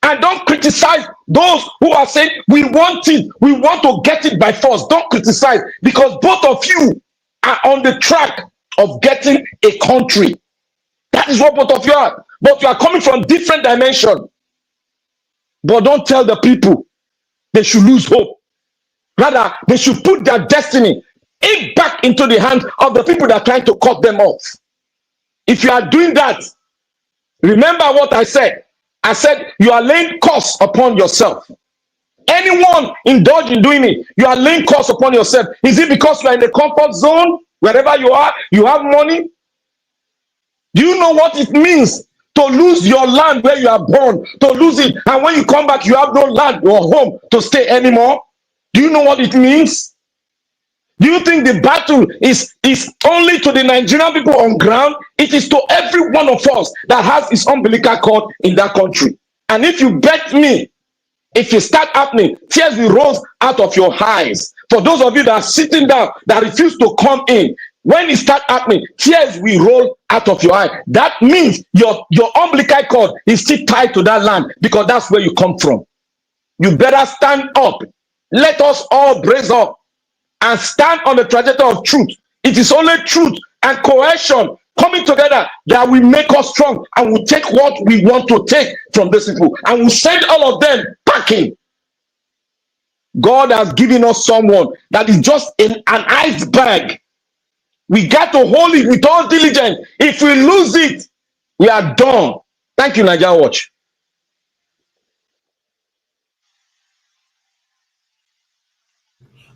And don't criticize those who are saying, we want it, we want to get it by force. Don't criticize, because both of you are on the track of getting a country. That is what both of you are. But you are coming from different dimensions. But don't tell the people they should lose hope. Rather, they should put their destiny back into the hands of the people that are trying to cut them off. If you are doing that, remember what I said. I said you are laying curse upon yourself. Anyone indulge in doing it, you are laying curse upon yourself. Is it because you are in the comfort zone? Wherever you are, you have money? Do you know what it means to lose your land where you are born, to lose it, and when you come back, you have no land or home to stay anymore? Do you know what it means? Do you think the battle is only to the Nigerian people on ground? It is to every one of us that has his umbilical cord in that country. And if you bet me, if it start happening, tears will roll out of your eyes. For those of you that are sitting down, that refuse to come in, when it start happening, tears will roll out of your eye. That means your umbilical cord is still tied to that land, because that's where you come from. You better stand up. Let us all brace up and stand on the trajectory of truth. It is only truth and cohesion coming together that will make us strong, and will take what we want to take from these people, and we'll send all of them packing. God has given us someone that is just an iceberg. We got to hold it with all diligence. If we lose it, we are done. Thank you, Nigeria Watch.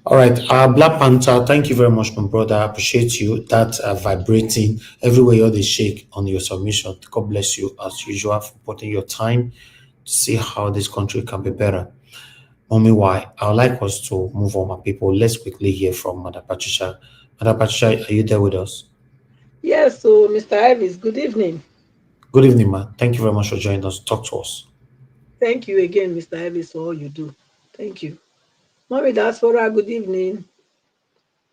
All right, Black Panther, thank you very much, my brother. I appreciate you. That vibrating everywhere you're the shake on your submission. God bless you as usual for putting your time to see how this country can be better. Mommy, why? I would like us to move on, my people. Let's quickly hear from Mother Patricia. Mother Patricia, are you there with us? Yes, so Mr. Ivis, good evening. Good evening, ma. Thank you very much for joining us. Talk to us. Thank you again, Mr. Ivis, for all you do. Thank you. Mommy Diaspora, good evening.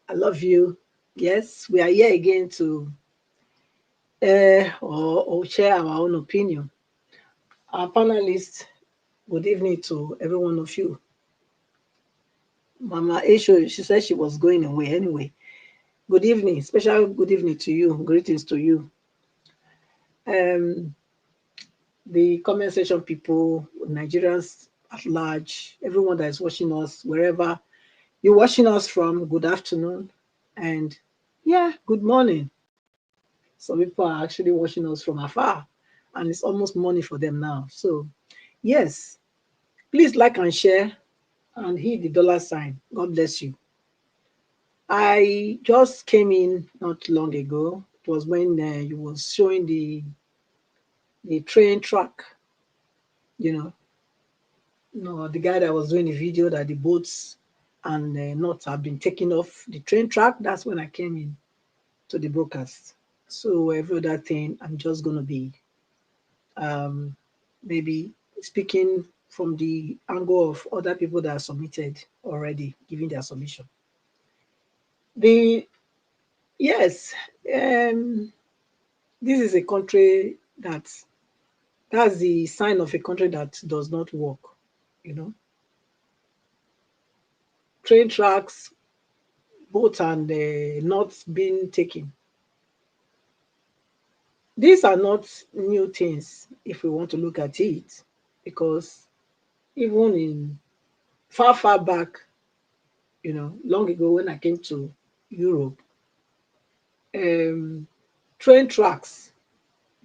I love you. Yes, we are here again to or share our own opinion. Our panelists, good evening to every one of you. Mama Esho, she said she was going away anyway. Good evening, special good evening to you. Greetings to you. The comment section people, Nigerians at large, everyone that is watching us, wherever you're watching us from, good afternoon, and yeah, good morning. Some people are actually watching us from afar, and it's almost morning for them now. So yes, please like and share and hit the dollar sign. God bless you. I just came in not long ago. It was when you was showing the train track, you know, the guy that was doing the video that the boats and knots have been taken off the train track. That's when I came in to the broadcast. So every other thing, I'm just going to be maybe speaking from the angle of other people that are submitted already, giving their submission. Yes, This is a country that's the sign of a country that does not work, you know. Train tracks, both and not being taken. These are not new things if we want to look at it, because even in far back, you know, long ago when I came to Europe, train tracks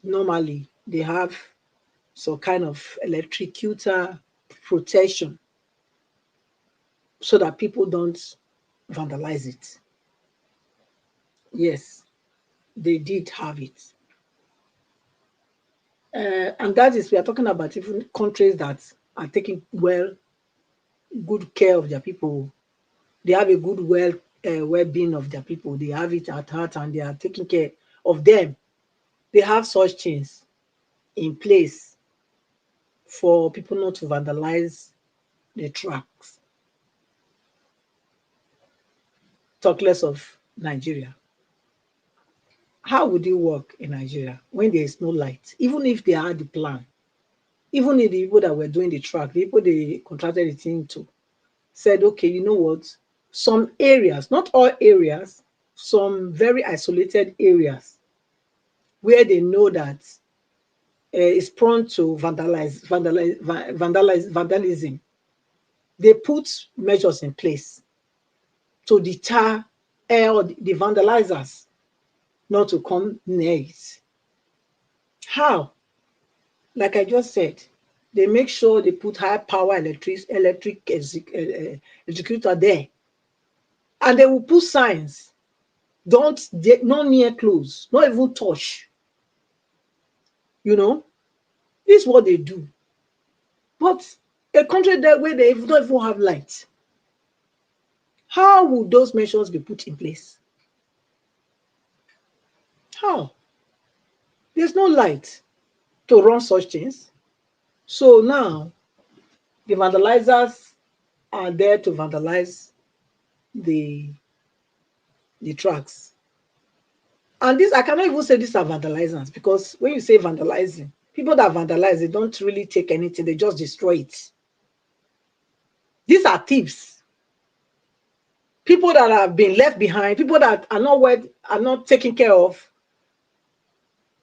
normally they have some kind of electrocutor protection so that people don't vandalize it. Yes, they did have it. And that is, we are talking about even countries that are taking good care of their people. They have a good well-being of their people. They have it at heart and they are taking care of them. They have such things in place for people not to vandalize the tracks. Talk less of Nigeria. How would it work in Nigeria when there is no light? Even if they had the plan, even if the people that were doing the track, the people they contracted the thing to, said, okay, you know what? Some areas, not all areas, some very isolated areas where they know that is prone to vandalism. They put measures in place to deter the vandalizers not to come near it. How? Like I just said, they make sure they put high power electric executor there. And they will put signs, not near close, not even touch. You know, this is what they do. But a country that where they don't even have light, how would those measures be put in place? How? There's no light to run such things. So now the vandalizers are there to vandalize the tracks. And this, I cannot even say these are vandalizers, because when you say vandalizing, people that vandalize, they don't really take anything, they just destroy it. These are thieves. People that have been left behind, people that are not taken care of.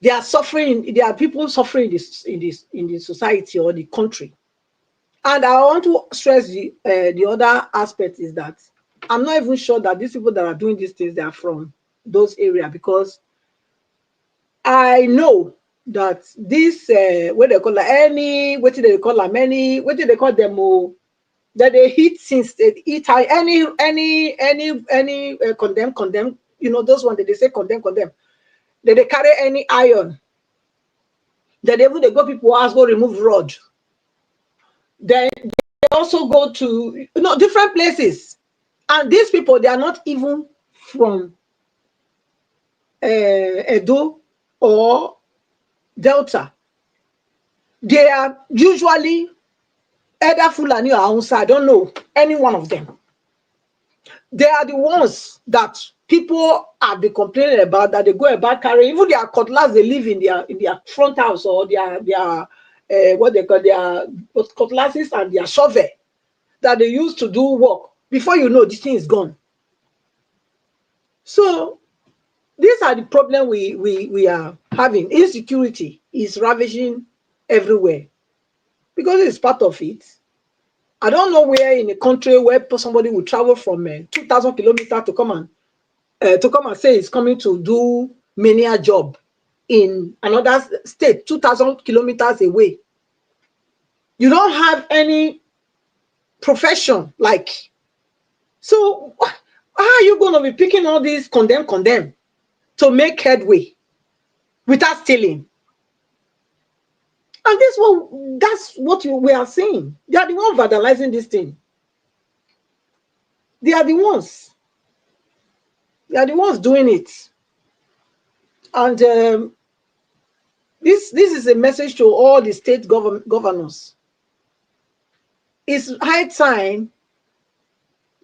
They are suffering, there are people suffering in the society or the country. And I want to stress the other aspect is that I'm not even sure that these people that are doing these things, they are from those areas, because I know that this what they call what do they call them that they hit since they eat any condemn, you know, those ones that they say condemn that they carry any iron, that even they go people house go remove rod, then they also go to different places, and these people, they are not even from Edo or Delta. They are usually either Fulani or Hausa, I don't know any one of them. They are the ones that people have been complaining about, that they go about carrying even their cutlass they leave in their front house, or their what they call their cutlasses and their shovel that they use to do work. Before you know, this thing is gone. So these are the problem we are having. Insecurity is ravaging everywhere because it's part of it. I don't know where in a country where somebody will travel from 2,000 kilometers to come and say he's coming to do menial job in another state 2,000 kilometers away. You don't have any profession, like, so how are you going to be picking all these condemn to make headway without stealing? And that's what we are saying. They are the ones vandalizing this thing. They are the ones. They are the ones doing it. And this is a message to all the state governors. It's high time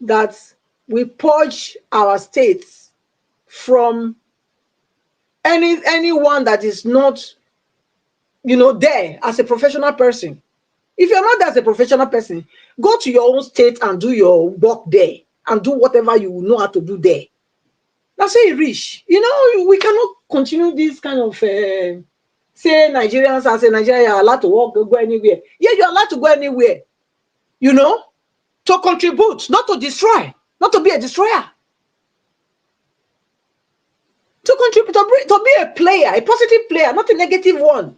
that we purge our states from anyone that is not, there as a professional person. If you're not there as a professional person, go to your own state and do your work there and do whatever you know how to do there. That's how you reach. We cannot continue this kind of say Nigerians as a Nigerian are allowed to walk, go anywhere. Yeah, you're allowed to go anywhere, to contribute, not to destroy, not to be a destroyer. To contribute, to be a player, a positive player, not a negative one.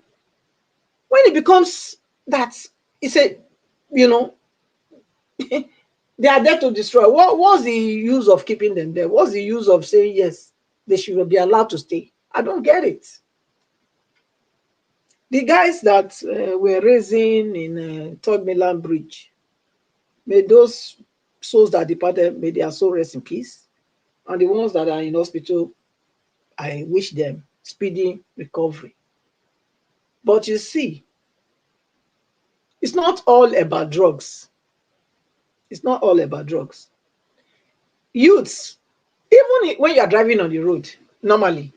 When it becomes that, it's a, they are there to destroy. What's the use of keeping them there? What's the use of saying yes, they should be allowed to stay? I don't get it. The guys that were raising in Third Mainland Bridge, may those souls that departed, may their soul rest in peace. And the ones that are in hospital, I wish them speedy recovery. But you see, it's not all about drugs. It's not all about drugs. Youths, even when you are driving on the road, normally,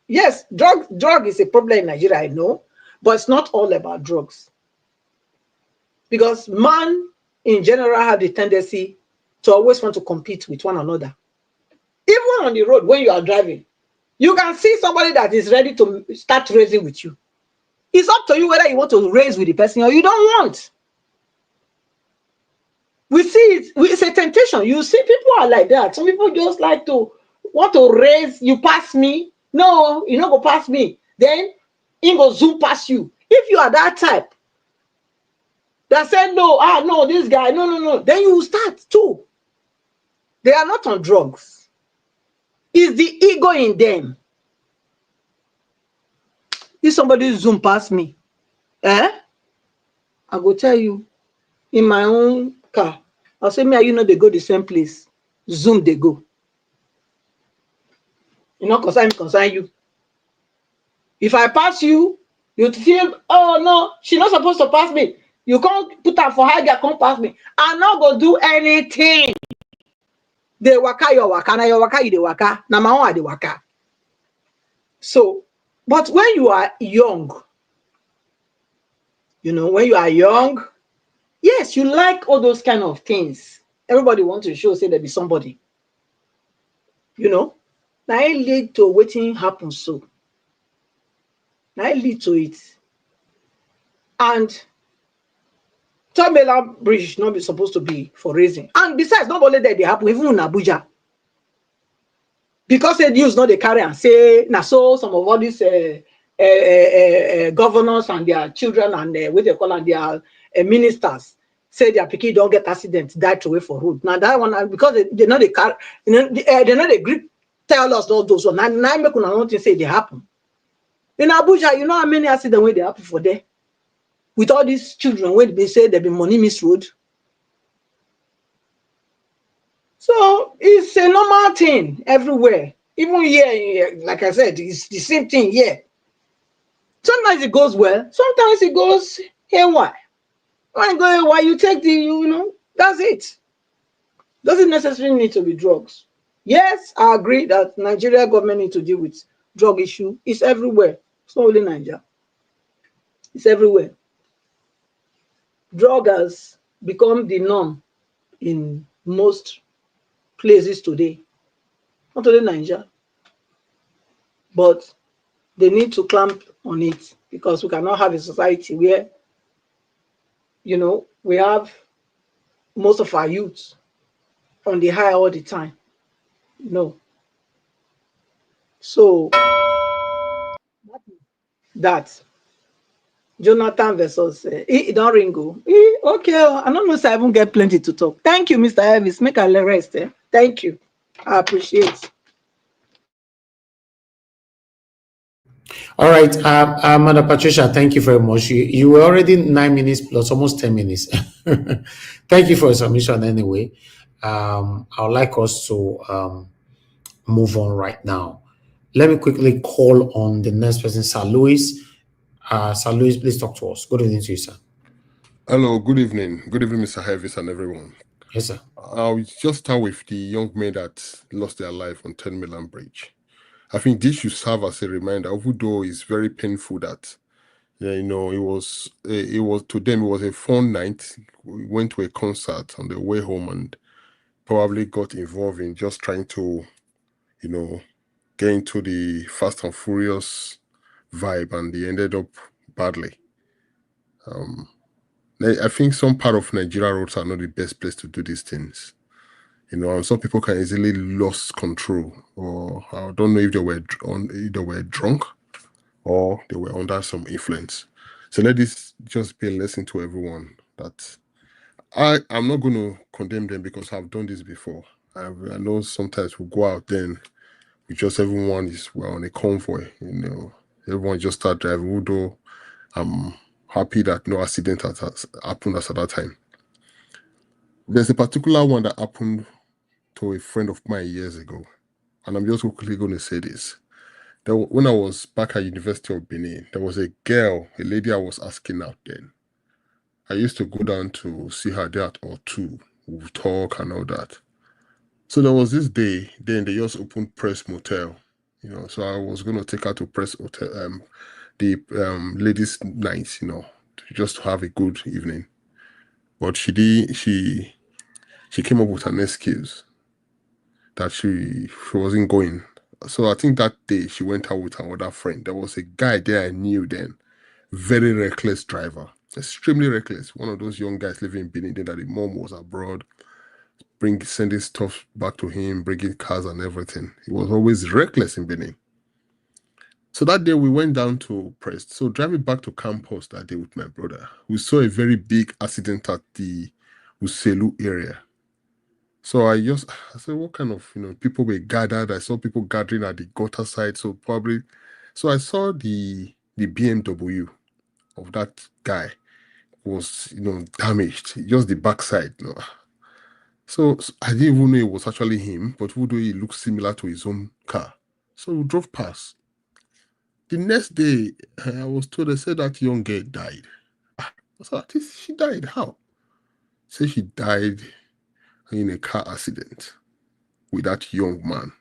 yes, drug is a problem in Nigeria, I know, but it's not all about drugs. Because man, in general, have the tendency to always want to compete with one another. Even on the road, when you are driving, you can see somebody that is ready to start racing with you. It's up to you whether you want to race with the person or you don't want. We see it, it's a temptation. You see people are like that. Some people just like to want to race, you pass me. No, you don't go pass me. Then he go zoom past you. If you are that type that said, no, this guy, no, then you start too. They are not on drugs. It's the ego in them. If somebody zoom past me, I go tell you, in my own car, I'll say, me and they go the same place. Zoom, they go. Concern you. If I pass you, you feel, oh no, she's not supposed to pass me. You can't put her for high, can't pass me. I'm not going to do anything. They waka, your waka, na your waka, you the waka, na my own the waka. So, but when you are young, when you are young, yes, you like all those kind of things. Everybody wants to show, say there be somebody. Now it lead to waiting happen so. Now it lead to it. And Third Mainland Bridge not be supposed to be for raising. And besides, not only that they happen, even in Abuja. Because the news not they carry and say, now so some of all these governors and their children and what they call and their ministers say their pikin don't get accidents, die away for road. Now that one, because they know they carry, they know they grip tell us all those ones. Now make una not say they happen. In Abuja, you know how many accidents where they happen for there? With all these children, when they say there be money miss road. So it's a normal thing everywhere. Even here, like I said, it's the same thing here. Sometimes it goes well, sometimes it goes haywire. When it goes haywire, you take the, that's it. Doesn't necessarily need to be drugs. Yes, I agree that Nigeria government need to deal with drug issue. It's everywhere. It's not only Nigeria. It's everywhere. Drug has become the norm in most places today. Not only Nigeria. But they need to clamp on it because we cannot have a society where, we have most of our youth on the high all the time. No. So that Jonathan versus it don't ring go. Okay, I don't know if I even get plenty to talk. Thank you, Mr. Elvis. Make a rest. Thank you. I appreciate. All right, Madam Patricia, thank you very much. You were already 9 minutes plus almost 10 minutes. Thank you for your submission anyway. I would like us to move on right now. Let me quickly call on the next person, Sir Louis. Sir Louis, please talk to us. Good evening to you, sir. Hello, good evening. Good evening, Mr. Harvis and everyone. Yes, sir. I'll just start with the young men that lost their life on 10 Mainland Bridge. I think this should serve as a reminder, even though it's very painful that, it was to them, it was a fun night. We went to a concert on the way home and probably got involved in just trying to, get into the Fast and Furious vibe, and they ended up badly. I think some part of Nigeria roads are not the best place to do these things. And some people can easily lose control, or I don't know if they were drunk or they were under some influence. So let this just be a lesson to everyone that I'm not going to condemn them because I've done this before. I know sometimes we go out then, everyone we're on a convoy, everyone just start driving, although I'm happy that no accident has happened at that time. There's a particular one that happened to a friend of mine years ago, and I'm just quickly going to say this. When I was back at University of Benin, there was a lady I was asking out then. I used to go down to see her there or two, we would talk and all that. So there was this day, then they just opened Press Motel, so I was going to take her to Press Hotel, the ladies' night, just to have a good evening. But she came up with an excuse that she wasn't going. So I think that day she went out with her other friend. There was a guy there I knew then, very reckless driver, extremely reckless. One of those young guys living in Benin that the mom was abroad, sending stuff back to him, bringing cars and everything. He was always reckless in Benin. So that day we went down to Press. So driving back to campus that day with my brother, we saw a very big accident at the Uselu area. So I said, what kind of, people were gathered? I saw people gathering at the gutter side. So I saw the BMW of that guy was, damaged, just the backside. So I didn't even know it was actually him, but although he looked similar to his own car. So we drove past. The next day, I was told, they said that young girl died. I said, she died, how? Say she died in a car accident with that young man.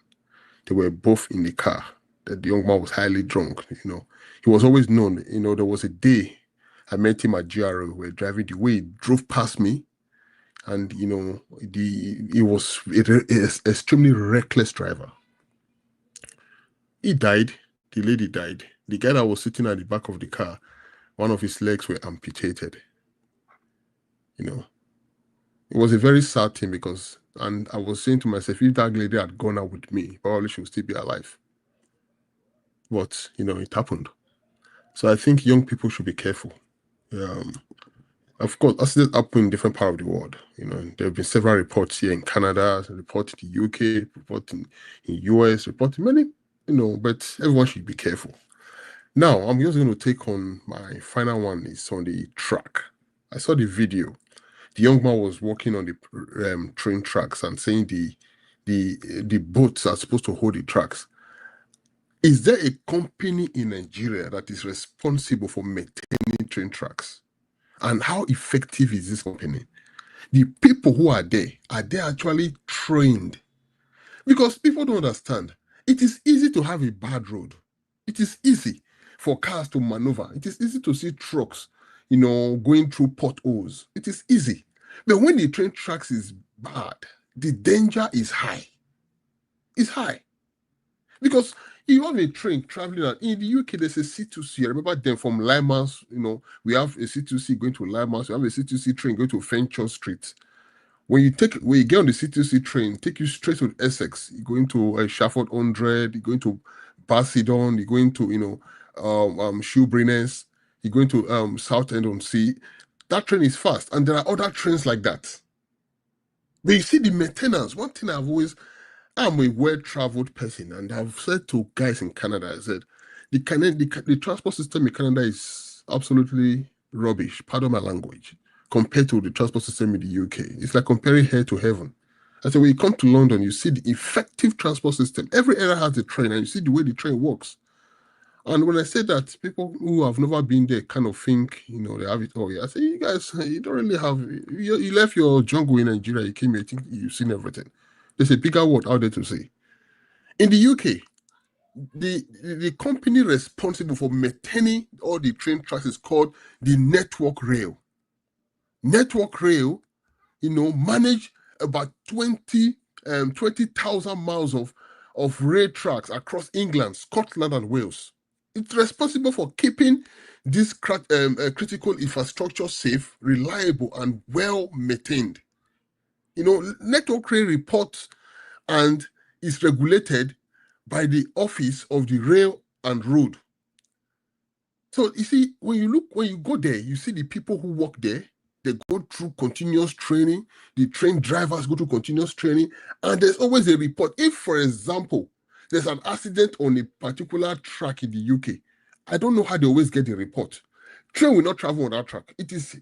They were both in the car. The young man was highly drunk, He was always known, there was a day I met him at GRO. We were driving, the way he drove past me, and, he was an extremely reckless driver. He died. The lady died. The guy that was sitting at the back of the car, one of his legs were amputated. It was a very sad thing and I was saying to myself, if that lady had gone out with me, probably she would still be alive. But, it happened. So I think young people should be careful. Of course, accidents happen in different parts of the world. There have been several reports here in Canada, reports in the UK, reports in US, reports in many, but everyone should be careful. Now, I'm just going to take on my final one. Is on the track. I saw the video. The young man was walking on the train tracks and saying the boats are supposed to hold the tracks. Is there a company in Nigeria that is responsible for maintaining train tracks? And how effective is this company? The people who are they actually trained? Because people don't understand. It is easy to have a bad road. It is easy for cars to maneuver. It is easy to see trucks, going through potholes. It is easy. But when the train tracks is bad, the danger is high. It's high. Because you have a train traveling. In the UK, there's a C2C. I remember them from Limehouse, we have a C2C going to Limehouse. We have a C2C train going to Fenchurch Street. When you get on the C2C train, take you straight to Essex. You're going to Shafford 100. You're going to Basildon. You're going to, Shoebrines. You're going to Southend-on-Sea. That train is fast. And there are other trains like that. But you see the maintenance. One thing I'm a well-traveled person, and I've said to guys in Canada, I said, the transport system in Canada is absolutely rubbish, pardon my language, compared to the transport system in the UK. It's like comparing hell to heaven. I said, when you come to London, you see the effective transport system. Every area has a train, and you see the way the train works. And when I say that, people who have never been there kind of think, they have it all. I say, you guys, you don't really have, you left your jungle in Nigeria, you came here, I think you've seen everything. There's a bigger world out there to see. In the UK, the company responsible for maintaining all the train tracks is called the Network Rail. Network Rail, manage about 20,000 miles of rail tracks across England, Scotland, and Wales. It's responsible for keeping this critical infrastructure safe, reliable, and well maintained. Network Rail reports and is regulated by the Office of the Rail and Road. So you see, when you go there, you see the people who work there. They go through continuous training. The train drivers go through continuous training, and there's always a report. If, for example, there's an accident on a particular track in the UK, I don't know how they always get the report. Train will not travel on that track. It is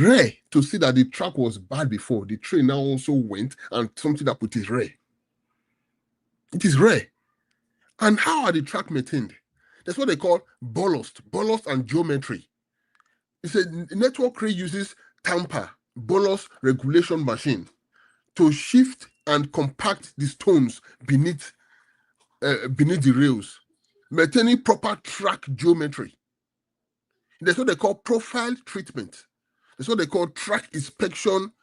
rare to see that the track was bad before. The train now also went and something that it is rare. It is rare. And how are the track maintained? That's what they call ballast and geometry. It's a network rail uses tamper, ballast regulation machine to shift and compact the stones beneath the rails, maintaining proper track geometry. That's what they call profile treatment. That's what they call track inspection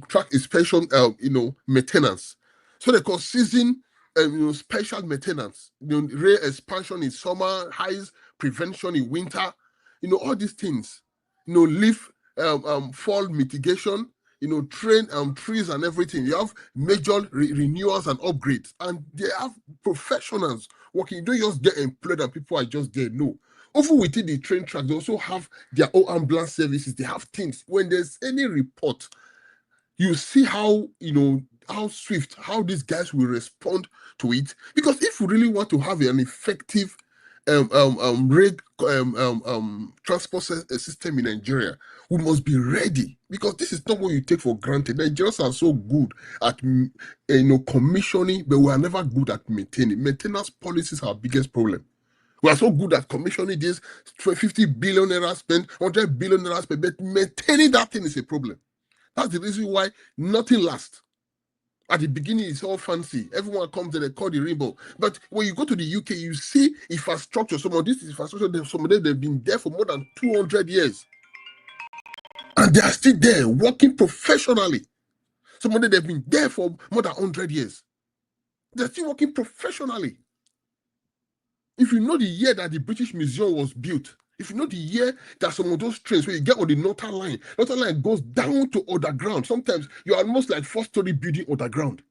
track inspection maintenance. So they call season special maintenance. Rail expansion in summer, highs prevention in winter. All these things. Leaf fall mitigation. Train trees and everything. You have major renewals and upgrades, and they have professionals working. You don't just get employed and people are just there. No. Over within the train track, they also have their own ambulance services. They have things. When there's any report, you see how swift, how these guys will respond to it. Because if we really want to have an effective rail transport system in Nigeria, we must be ready, because this is not what you take for granted. Nigerians are so good at commissioning, but we are never good at maintaining. Maintenance policies are our biggest problem. We are so good at commissioning this 50 billion naira spent, 100 billion naira spent, but maintaining that thing is a problem. That's the reason why nothing lasts. At the beginning, it's all fancy. Everyone comes and they call the rainbow. But when you go to the UK, you see infrastructure. Some of this infrastructure, some of them, they've been there for more than 200 years. And they are still there, working professionally. Some of them, they've been there for more than 100 years. They're still working professionally. If you know the year that the British Museum was built, if you know the year that some of those trains, where you get on the Northern Line goes down to underground. Sometimes you're almost like 4-story building underground.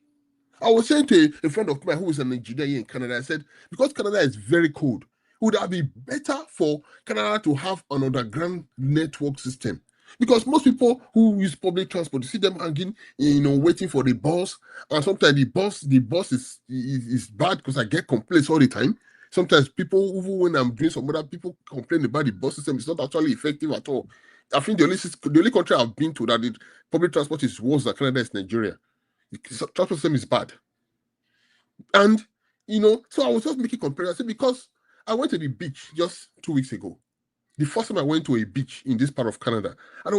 I was saying to a friend of mine who is an engineer here in Canada, I said, because Canada is very cold, would that be better for Canada to have an underground network system? Because most people who use public transport, you see them hanging, waiting for the bus, and sometimes the bus is bad, because I get complaints all the time. Sometimes people, even when I'm doing some other people complain about the bus system, it's not actually effective at all. I think the only country I've been to that the public transport is worse than Canada is Nigeria. The transport system is bad. And, so I was just making comparison because I went to the beach just 2 weeks ago. The first time I went to a beach in this part of Canada, and I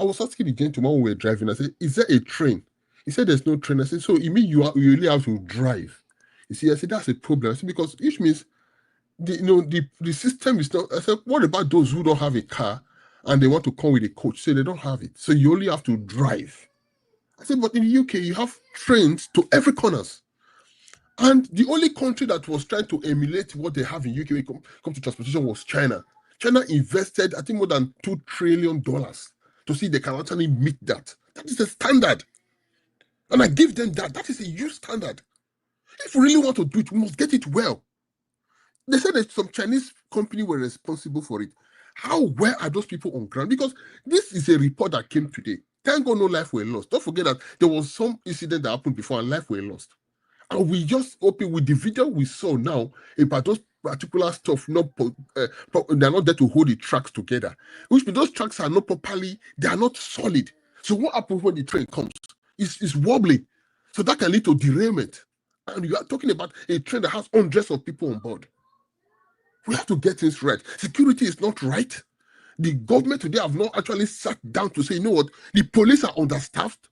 was asking the gentleman when we were driving, I said, is there a train? He said, there's no train. I said, so you mean you really have to drive? You see, I said, that's a problem. I said, because which means the system is not. I said, what about those who don't have a car and they want to come with a coach? So they don't have it. So you only have to drive. I said, but in the UK, you have trains to every corners. And the only country that was trying to emulate what they have in UK when it comes to transportation was China. China invested, I think, more than $2 trillion to see they can actually meet that. That is the standard. And I give them that. That is a huge standard. If we really want to do it, we must get it well. They said that some Chinese company were responsible for it. Where are those people on ground? Because this is a report that came today. Thank God no life were lost. Don't forget that there was some incident that happened before and life were lost. And we just open with the video we saw now about those particular stuff. They're not there to hold the tracks together. Which means those tracks are not properly, they are not solid. So what happens when the train comes? It's wobbly. So that can lead to derailment. And you are talking about a train that has hundreds of people on board. We have to get things right. Security is not right. The government today have not actually sat down to say, you know what, the police are understaffed.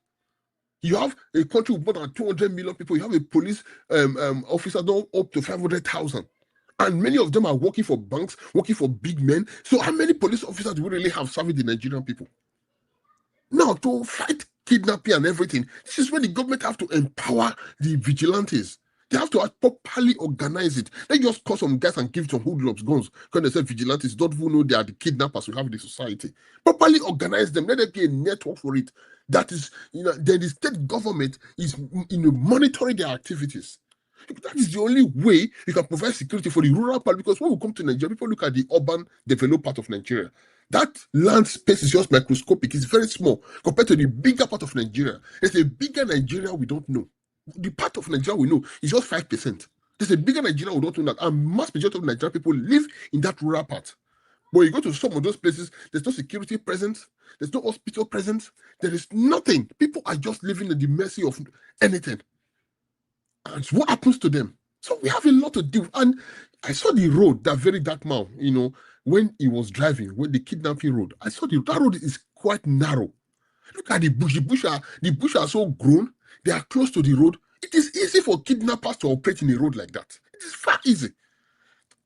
You have a country with more than 200 million people. You have a police officer up to 500,000. And many of them are working for banks, working for big men. So how many police officers do we really have serving the Nigerian people? Now, to fight kidnapping and everything, this is where the government have to empower the vigilantes. They have to properly organize it. They just call some guys and give some hoodlums guns because they say vigilantes don't even know they are the kidnappers we have in the society. Properly organize them. Let them get a network for it. That is, then the state government is monitoring their activities. That is the only way you can provide security for the rural part, because when we come to Nigeria, people look at the urban developed part of Nigeria. That land space is just microscopic. It's very small compared to the bigger part of Nigeria. There's a bigger Nigeria we don't know. The part of Nigeria we know is just 5%. There's a bigger Nigeria we don't know that. And mass majority of Nigerian people live in that rural part. But you go to some of those places, there's no security presence, there's no hospital presence, there is nothing. People are just living at the mercy of anything. And what happens to them? So we have a lot to do. And I saw the road, that very dark man, when he was driving, when the kidnapping road, I saw that road is quite narrow. Look at the bush. The bush are so grown, they are close to the road. It is easy for kidnappers to operate in a road like that. It is far easy.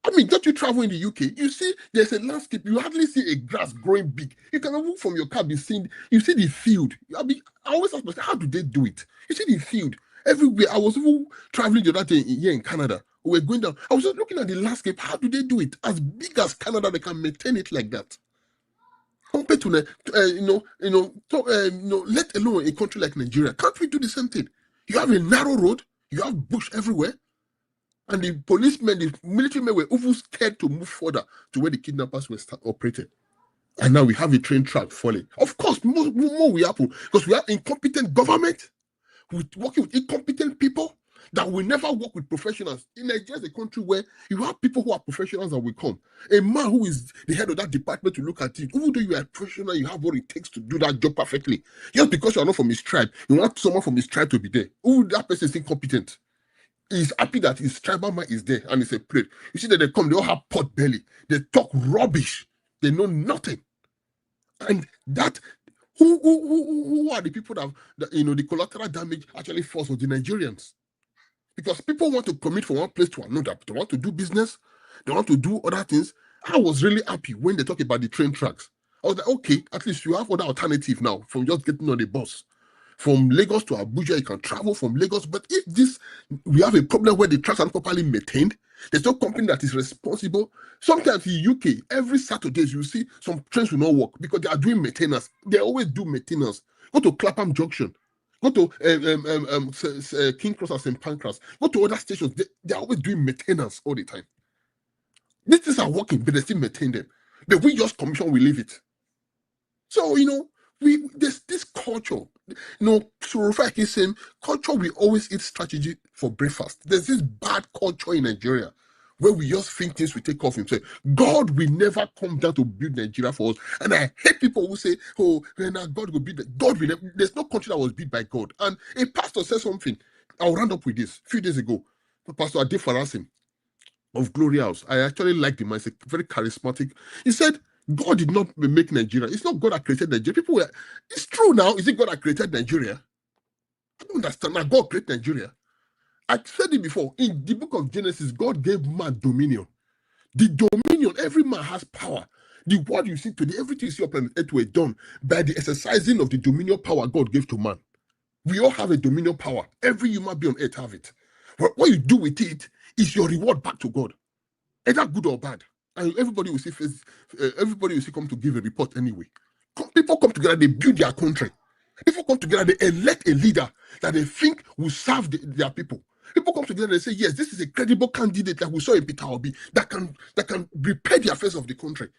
I mean, don't you travel in the UK? You see, there's a landscape. You hardly see a grass growing big. You can move from your car, you see the field. I always ask myself, how do they do it? You see the field everywhere. I was even traveling the other day here in Canada. We were going down. I was just looking at the landscape. How do they do it? As big as Canada, they can maintain it like that. Compared to, let alone a country like Nigeria. Can't we do the same thing? You have a narrow road. You have bush everywhere. And the policemen, the military men were even scared to move further to where the kidnappers were operating. And now we have a train track falling. Of course, more will happen because we have incompetent government. We're working with incompetent people that will never work with professionals. In Nigeria is a country where you have people who are professionals that will come. A man who is the head of that department to look at it, even though you are a professional, you have what it takes to do that job perfectly. Just because you are not from his tribe, you want someone from his tribe to be there. Who that person is incompetent. He's happy that his tribal man is there and it's a plate. You see that they come, they all have pot belly. They talk rubbish. They know nothing. And that, who are the people that the collateral damage actually falls on the Nigerians? Because people want to commit from one place to another. They want to do business. They want to do other things. I was really happy when they talk about the train tracks. I was like, okay, at least you have other alternative now from just getting on the bus. From Lagos to Abuja, you can travel from Lagos. But if we have a problem where the tracks are not properly maintained, there's no company that is responsible. Sometimes in the UK, every Saturdays, you see some trains will not work because they are doing maintenance. They always do maintenance. Go to Clapham Junction. Go to King Cross and St. Pancras. Go to other stations. They are always doing maintenance all the time. These things are working, but they still maintain them. But we just commission, we leave it. So, there's this culture. To refer to same culture, we always eat strategy for breakfast. There's this bad culture in Nigeria where we just think things will take off himself. God will never come down to build Nigeria for us. And I hate people who say, oh, now God will build. God will never. There's no country that was built by God. And a pastor said something. I'll round up with this. A few days ago, Pastor Ade Farasin of Glory House. I actually liked him. He's a very charismatic. He said, God did not make Nigeria. It's not God that created Nigeria. It's true now. Is it God that created Nigeria? I don't understand. Now God created Nigeria. I said it before. In the book of Genesis, God gave man dominion. The dominion, every man has power. The word you see today, everything you see up on earth were done by the exercising of the dominion power God gave to man. We all have a dominion power. Every human being on earth have it. But what you do with it is your reward back to God. Either good or bad. And everybody will see come to give a report anyway. People come together, they build their country. People come together, they elect a leader that they think will serve their people. People come together and say, yes, this is a credible candidate like we saw in Peter Obi that can repair the affairs of the country.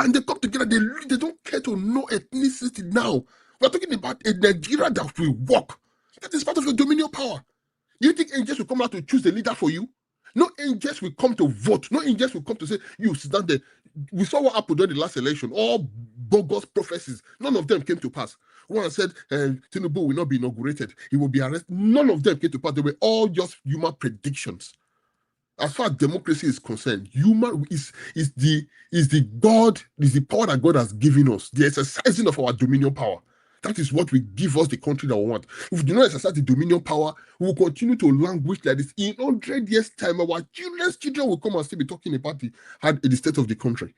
And they come together, they don't care to know ethnicity now. We're talking about a Nigeria that will work. That is part of your dominion power. Do you think angels will come out to choose the leader for you? No angels will come to vote. No angels will come to say, you sit down there. We saw what happened during the last election. All bogus prophecies. None of them came to pass. One said, Tinubu will not be inaugurated. He will be arrested. None of them came to pass. They were all just human predictions. As far as democracy is concerned, human is the power that God has given us. The exercising of our dominion power. That is what will give us the country that we want. If we do not exercise the dominion power, we will continue to languish like this. In 100 years' time, our children's children will come and still be talking about the state of the country.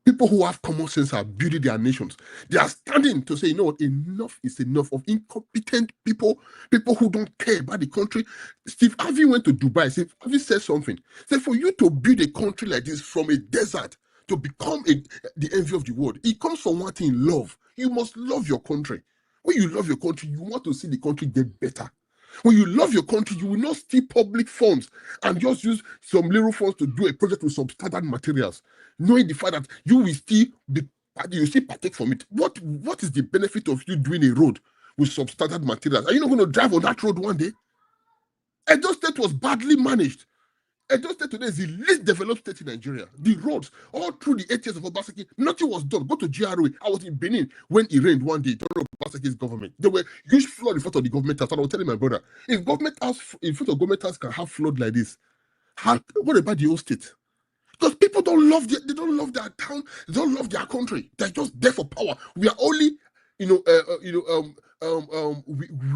People who have common sense are building their nations. They are standing to say, you know what, enough is enough of incompetent people who don't care about the country. Steve Harvey went to Dubai. Steve Harvey said something. Said, for you to build a country like this from a desert to become the envy of the world, it comes from one thing, love. You must love your country. When you love your country, you want to see the country get better. When you love your country, you will not steal public funds and just use some little funds to do a project with some standard materials, knowing the fact that you will still partake from it. What is the benefit of you doing a road with substandard materials? Are you not going to drive on that road one day? Edo State was badly managed. Edo State today is the least developed state in Nigeria. The roads, all through the 8 years of Obaseki, nothing was done. Go to GRA. I was in Benin when it rained one day during Obaseki's government. There were huge floods in front of the government house. And I was telling my brother, if government house in front of government house can have flood like this, what about the whole state? Because people don't love they don't love their town, they don't love their country. They're just there for power. We are only,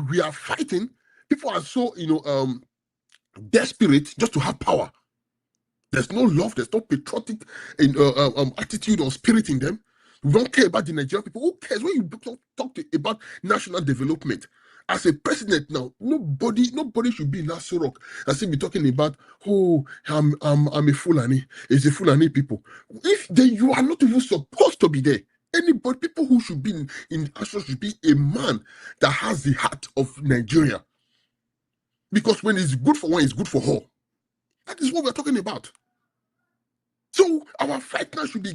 we are fighting. People are so desperate just to have power. There's no love, there's no patriotic attitude or spirit in them. We don't care about the Nigerian people. Who cares when you talk about national development? As a president now, nobody should be in that Sorok and still be talking about, oh, I'm a Fulani. It's the Fulani people. If you are not even supposed to be there. Anybody, people who should be in action should be a man that has the heart of Nigeria. Because when it's good for one, it's good for all. That is what we're talking about. So our fight now should be,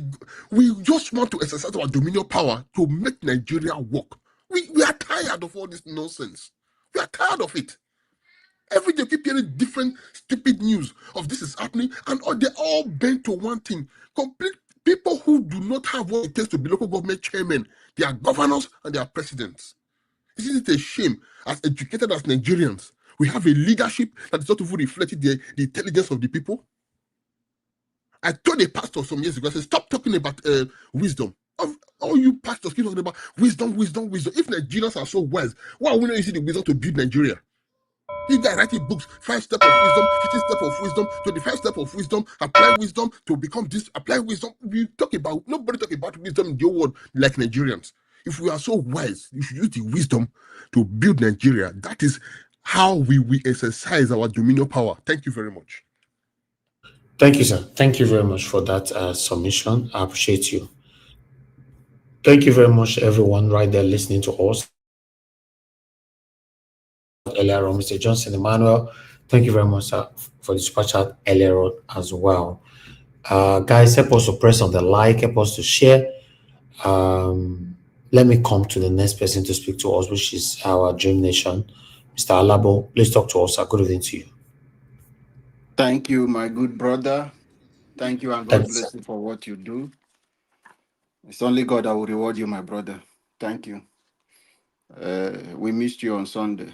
we just want to exercise our dominion power to make Nigeria work. We are tired of all this nonsense. We are tired of it. Every day, keep hearing different stupid news of this is happening, and they're all bent to one thing. Complete people who do not have what it takes to be local government chairmen. They are governors and they are presidents. Isn't it a shame, as educated as Nigerians, we have a leadership that is not even reflecting the intelligence of the people? I told a pastor some years ago, I said, stop talking about wisdom. All you pastors keep talking about wisdom. If Nigerians are so wise, why are we not using the wisdom to build Nigeria? You guys writing books, 5 steps of wisdom, 15 steps of wisdom, 25 steps of wisdom, apply wisdom to become this, apply wisdom. Nobody talk about wisdom in the world like Nigerians. If we are so wise, you should use the wisdom to build Nigeria. That is how we exercise our dominion power. Thank you very much. Thank you, sir. Thank you very much for that submission. I appreciate you. Thank you very much, everyone right there listening to us. Earlier on, Mr. Johnson Emmanuel, thank you very much, sir, for the super chat earlier on as well. Guys, help us to press on the like, help us to share. Let me come to the next person to speak to us, which is our Dream Nation. Mr. Alabo, please talk to us. Good evening to you. Thank you, my good brother. Thank you, and God bless you for what you do. It's only God that will reward you, my brother. Thank you. We missed you on Sunday.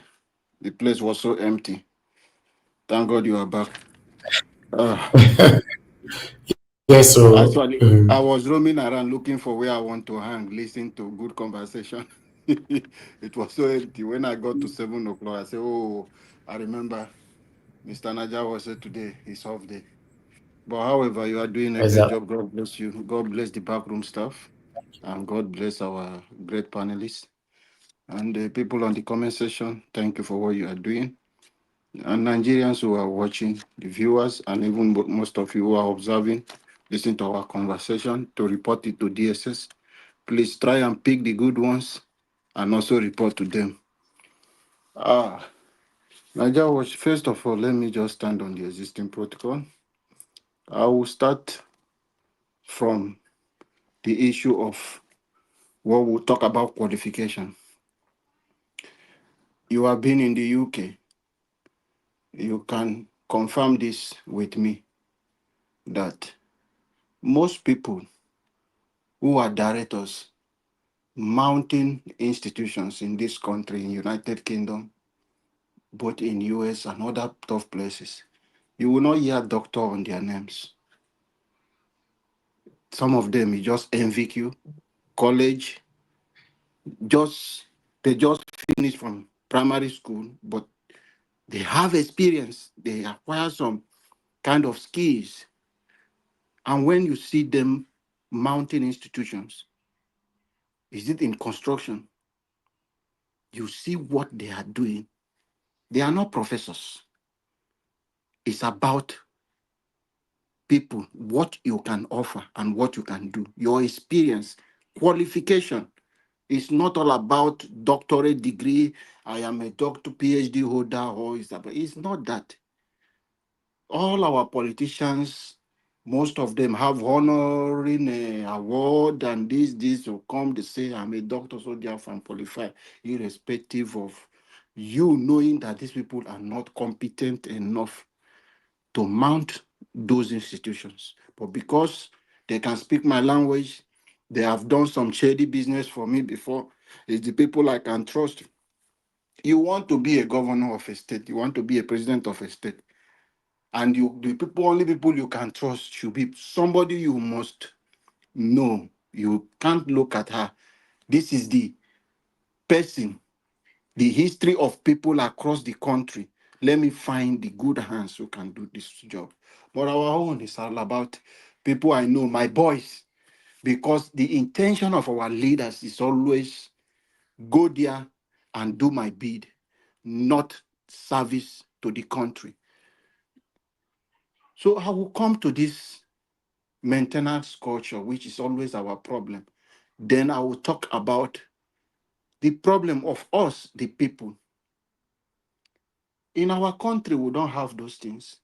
The place was so empty. Thank God you are back. Yes, so actually, I was roaming around looking for where I want to hang, listen to good conversation. It was so empty. When I got to 7 o'clock, I said, oh, I remember Mr. Naja was said today, it's off day. But however, you are doing a great job. God bless you. God bless the backroom staff. And God bless our great panelists. And the people on the comment section, thank you for what you are doing. And Nigerians who are watching, the viewers, and even most of you who are observing, listen to our conversation, to report it to DSS. Please try and pick the good ones and also report to them. Nigeria, first of all, let me just stand on the existing protocol. I will start from the issue of what we'll talk about qualification. You have been in the UK. You can confirm this with me that most people who are directors, mounting institutions in this country, in United Kingdom, both in US and other tough places, you will not hear doctor on their names. Some of them, you just NVQ, college, just They just finished from primary school, but they have experience. They acquire some kind of skills. And when you see them mounting institutions, is it in construction? You see what they are doing. They are not professors. It's about people, what you can offer and what you can do. Your experience, qualification. It's not all about doctorate degree. I am a doctor, PhD holder, or it's not that. All our politicians, most of them have honoring award, and this will come. They say, I'm a doctor, so therefore I'm qualified, irrespective of you knowing that these people are not competent enough to mount those institutions. But because they can speak my language, they have done some shady business for me before, it's the people I can trust. You want to be a governor of a state, you want to be a president of a state, and only people you can trust should be somebody you must know. You can't look at her. This is the person, the history of people across the country. Let me find the good hands who can do this job. But our own is all about people I know, my boys, because the intention of our leaders is always go there and do my bid, not service to the country. So I will come to this maintenance culture, which is always our problem. Then I will talk about the problem of us, the people. In our country, we don't have those things.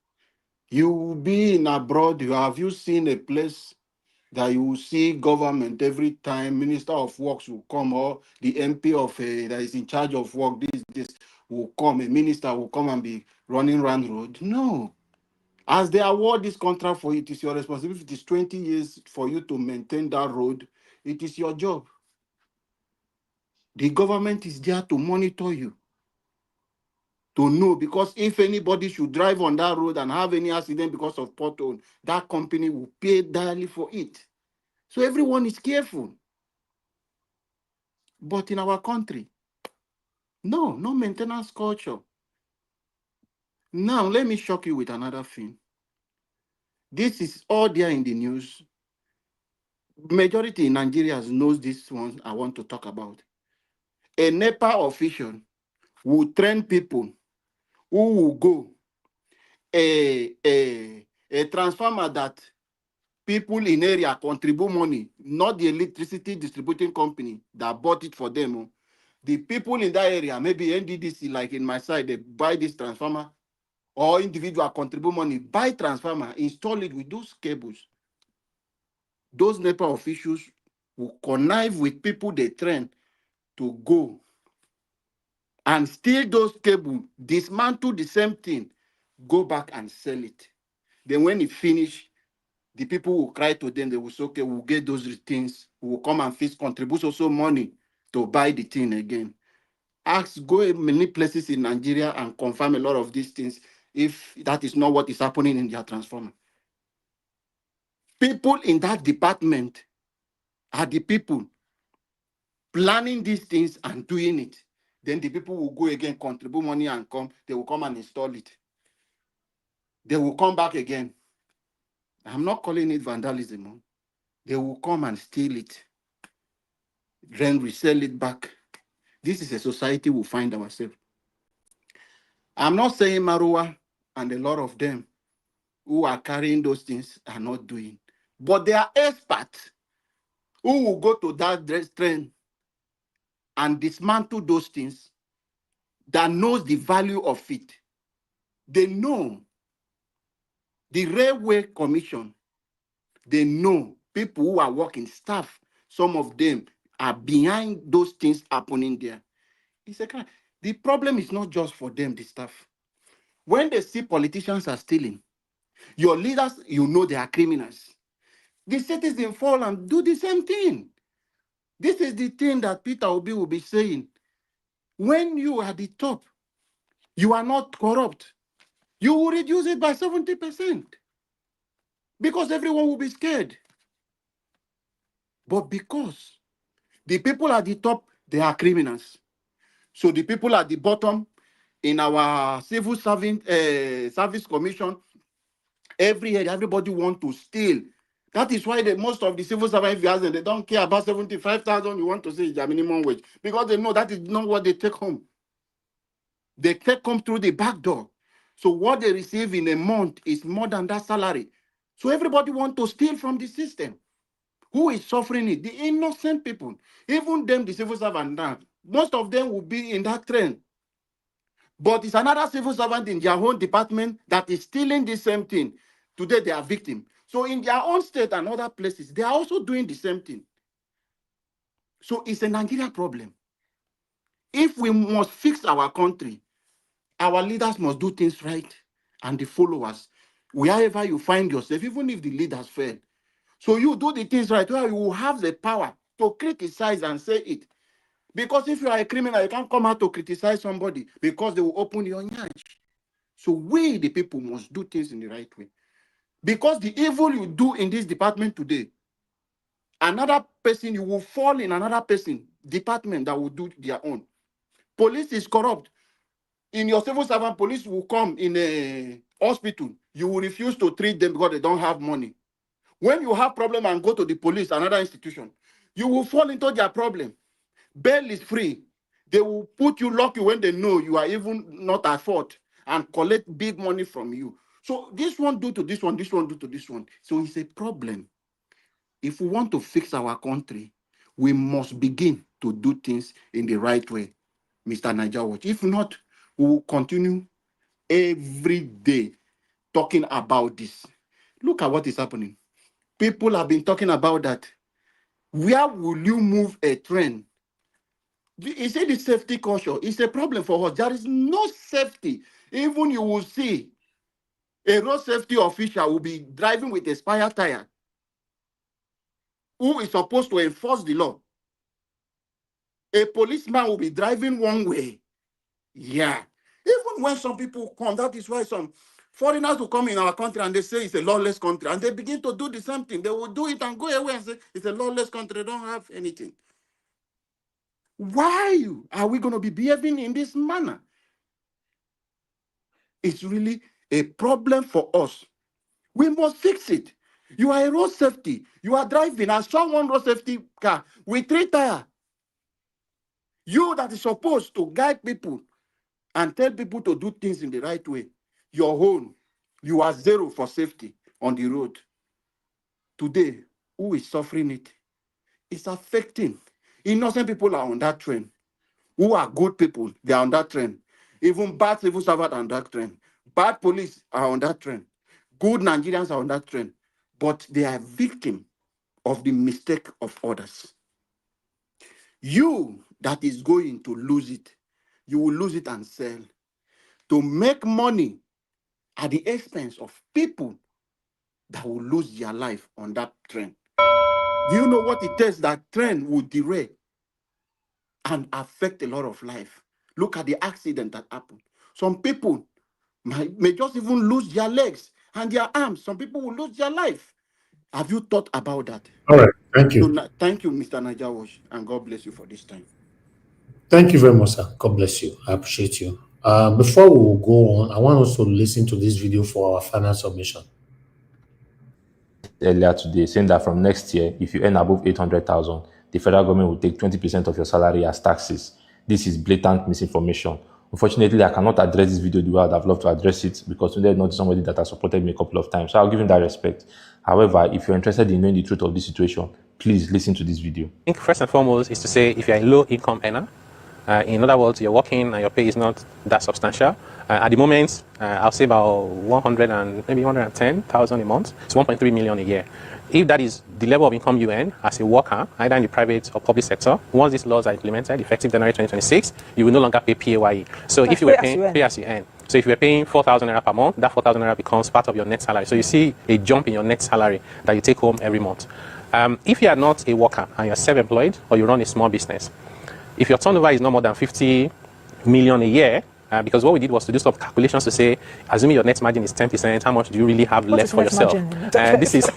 You will be in abroad, have you seen a place that you will see government every time, Minister of Works will come, or the MP that is in charge of work, this will come, a minister will come and be running around road? No. As they award this contract for you, it is your responsibility. It is 20 years for you to maintain that road. It is your job. The government is there to monitor you, to know, because if anybody should drive on that road and have any accident because of pothole, that company will pay dearly for it. So everyone is careful. But in our country, no maintenance culture. Now, let me shock you with another thing. This is all there in the news. Majority in Nigeria knows this one I want to talk about. A NEPA official will train people who will go a transformer that people in area contribute money, not the electricity distributing company that bought it for them. The people in that area, maybe NDDC, like in my side, they buy this transformer, or individual contribute money, buy transformer, install it with those cables. Those NEPA officials will connive with people they train to go and steal those cables, dismantle the same thing, go back and sell it. Then when it finish, the people will cry to them, they will say, okay, we'll get those things, we'll come and fix, contribute also money to buy the thing again. Go in many places in Nigeria and confirm a lot of these things if that is not what is happening in their transformer. People in that department are the people planning these things and doing it. Then the people will go again, contribute money and come, they will come and install it. They will come back again. I'm not calling it vandalism. They will come and steal it, then resell it back. This is a society we find ourselves. I'm not saying Marua and a lot of them who are carrying those things are not doing, but they are experts who will go to that trend and dismantle those things, that knows the value of it. They know the Railway Commission. They know people who are working, staff. Some of them are behind those things happening there. It's a crime. The problem is not just for them, the staff. When they see politicians are stealing, your leaders, you know they are criminals. The citizens fall and do the same thing. This is the thing that Peter Obi will be saying. When you are the top, you are not corrupt. You will reduce it by 70% because everyone will be scared. But because the people at the top, they are criminals, So the people at the bottom in our civil service commission, every year, everybody want to steal. That is why most of the civil servants, they don't care about 75,000. You want to say it's their minimum wage because they know that is not what they take home. They take home through the back door. So what they receive in a month is more than that salary. So everybody want to steal from the system. Who is suffering it? The innocent people. Even them, the civil servant now, most of them will be in that trend. But it's another civil servant in their own department that is stealing the same thing. Today they are victims. So in their own state and other places, they are also doing the same thing. So it's a Nigeria problem. If we must fix our country, our leaders must do things right, and the followers, wherever you find yourself, even if the leaders fail. So you do the things right, where you will have the power to criticize and say it. Because if you are a criminal, you can't come out to criticize somebody because they will open your nyash. So we, the people, must do things in the right way. Because the evil you do in this department today, another person, you will fall in another person department that will do their own. Police is corrupt. In your civil servant, police will come in a hospital. You will refuse to treat them because they don't have money. When you have problem and go to the police, another institution, you will fall into their problem. Bail is free. They will put you, lock you when they know you are even not at fault and collect big money from you. So this one do to this one, this one do to this one. So it's a problem. If we want to fix our country, we must begin to do things in the right way, Mr. Niger Watch. If not, we will continue every day talking about this. Look at what is happening. People have been talking about that. Where will you move a train? You see, the safety culture is a problem for us. There is no safety. Even you will see a road safety official will be driving with a spare tire who is supposed to enforce the law. A policeman will be driving one way. Yeah. Even when some people come, that is why some foreigners will come in our country and they say it's a lawless country, and they begin to do the same thing. They will do it and go away and say it's a lawless country. They don't have anything. Why are we going to be behaving in this manner? It's really a problem for us. We must fix it. You are a road safety. You are driving. I saw one road safety car with 3 tires. You that is supposed to guide people and tell people to do things in the right way. Your own, you are zero for safety on the road. Today, who is suffering it? It's affecting. Innocent people are on that train. Who are good people, they are on that train. Even bad civil servants are on that train. Bad police are on that train. Good Nigerians are on that train. But they are victims of the mistake of others. You that is going to lose it, you will lose it and sell to make money at the expense of people that will lose their life on that train. Do you know what it takes? That train will derail and affect a lot of life. Look at the accident that happened. Some people may just even lose their legs and their arms. Some people will lose their life. Have you thought about that? All right. Thank you. So, thank you, Mr. Niger Wash, and God bless you for this time. Thank you very much, sir. God bless you. I appreciate you. Before we go on, I want us to listen to this video for our final submission. Earlier today, saying that from next year, if you earn above 800,000, the federal government will take 20% of your salary as taxes. This is blatant misinformation. Unfortunately, I cannot address this video the way I'd have loved to address it because today not somebody that has supported me a couple of times. So I'll give him that respect. However, if you're interested in knowing the truth of this situation, please listen to this video. I think first and foremost is to say if you're a low income earner, in other words, you're working and your pay is not that substantial. At the moment, I'll say about 110,000 a month. It's 1.3 million a year. If that is the level of income you earn as a worker, either in the private or public sector, once these laws are implemented, effective January 2026, you will no longer pay PAYE. So if you were paying pay as you earn, so if you were paying 4,000 naira per month, that 4,000 naira becomes part of your net salary. So you see a jump in your net salary that you take home every month. If you are not a worker and you're self-employed or you run a small business, if your turnover is no more than 50 million a year, because what we did was to do some calculations to say, assuming your net margin is 10%, how much do you really have left for yourself? This is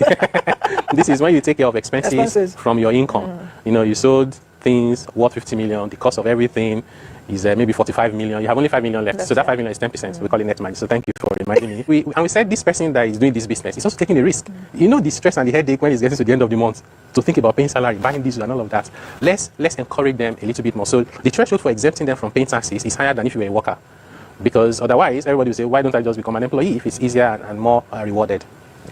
this is when you take care of expenses from your income. You know, you sold things worth 50 million, the cost of everything is maybe 45 million. You have only 5 million left. So that 5 million is 10%. We call it net margin. So thank you for reminding me. We said this person that is doing this business is also taking a risk. You know, the stress and the headache when it's getting to the end of the month to think about paying salary, buying diesel and all of that. Let's encourage them a little bit more. So the threshold for exempting them from paying taxes is higher than if you were a worker. Because otherwise, everybody will say, why don't I just become an employee if it's easier and more rewarded?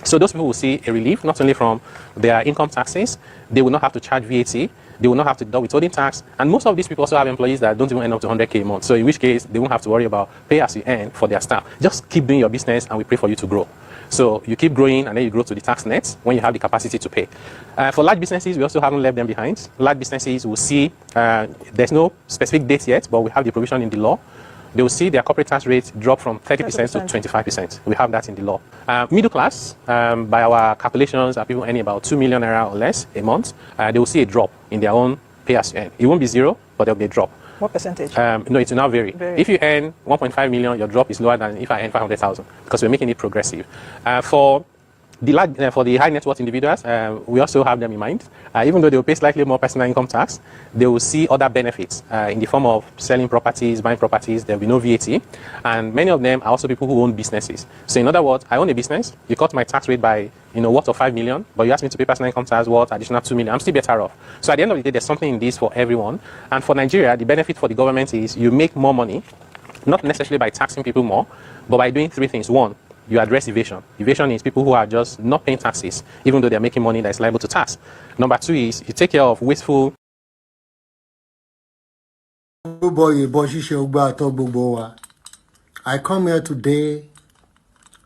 So those people will see a relief, not only from their income taxes, they will not have to charge VAT, they will not have to deduct withholding tax, and most of these people also have employees that don't even earn up to 100K a month. So in which case, they won't have to worry about pay as you earn for their staff. Just keep doing your business and we pray for you to grow. So you keep growing and then you grow to the tax net when you have the capacity to pay. For large businesses, we also haven't left them behind. Large businesses will see, there's no specific date yet, but we have the provision in the law. They will see their corporate tax rate drop from 30% to 25%. We have that in the law. Middle class, by our calculations, are people earning about 2 million naira or less a month. They will see a drop in their own pay as you earn. It won't be zero, but there will be a drop. What percentage? No, it will now vary. If you earn 1.5 million, your drop is lower than if I earn 500,000 because we're making it progressive. For the high net worth individuals, we also have them in mind. Even though they will pay slightly more personal income tax, they will see other benefits in the form of selling properties, buying properties. There will be no VAT. And many of them are also people who own businesses. So in other words, I own a business. You cut my tax rate by worth of 5 million, but you ask me to pay personal income tax worth additional 2 million. I'm still better off. So at the end of the day, there's something in this for everyone. And for Nigeria, the benefit for the government is you make more money, not necessarily by taxing people more, but by doing three things. One, you address evasion. Evasion is people who are just not paying taxes, even though they're making money that's liable to tax. Number two is you take care of wasteful. I come here today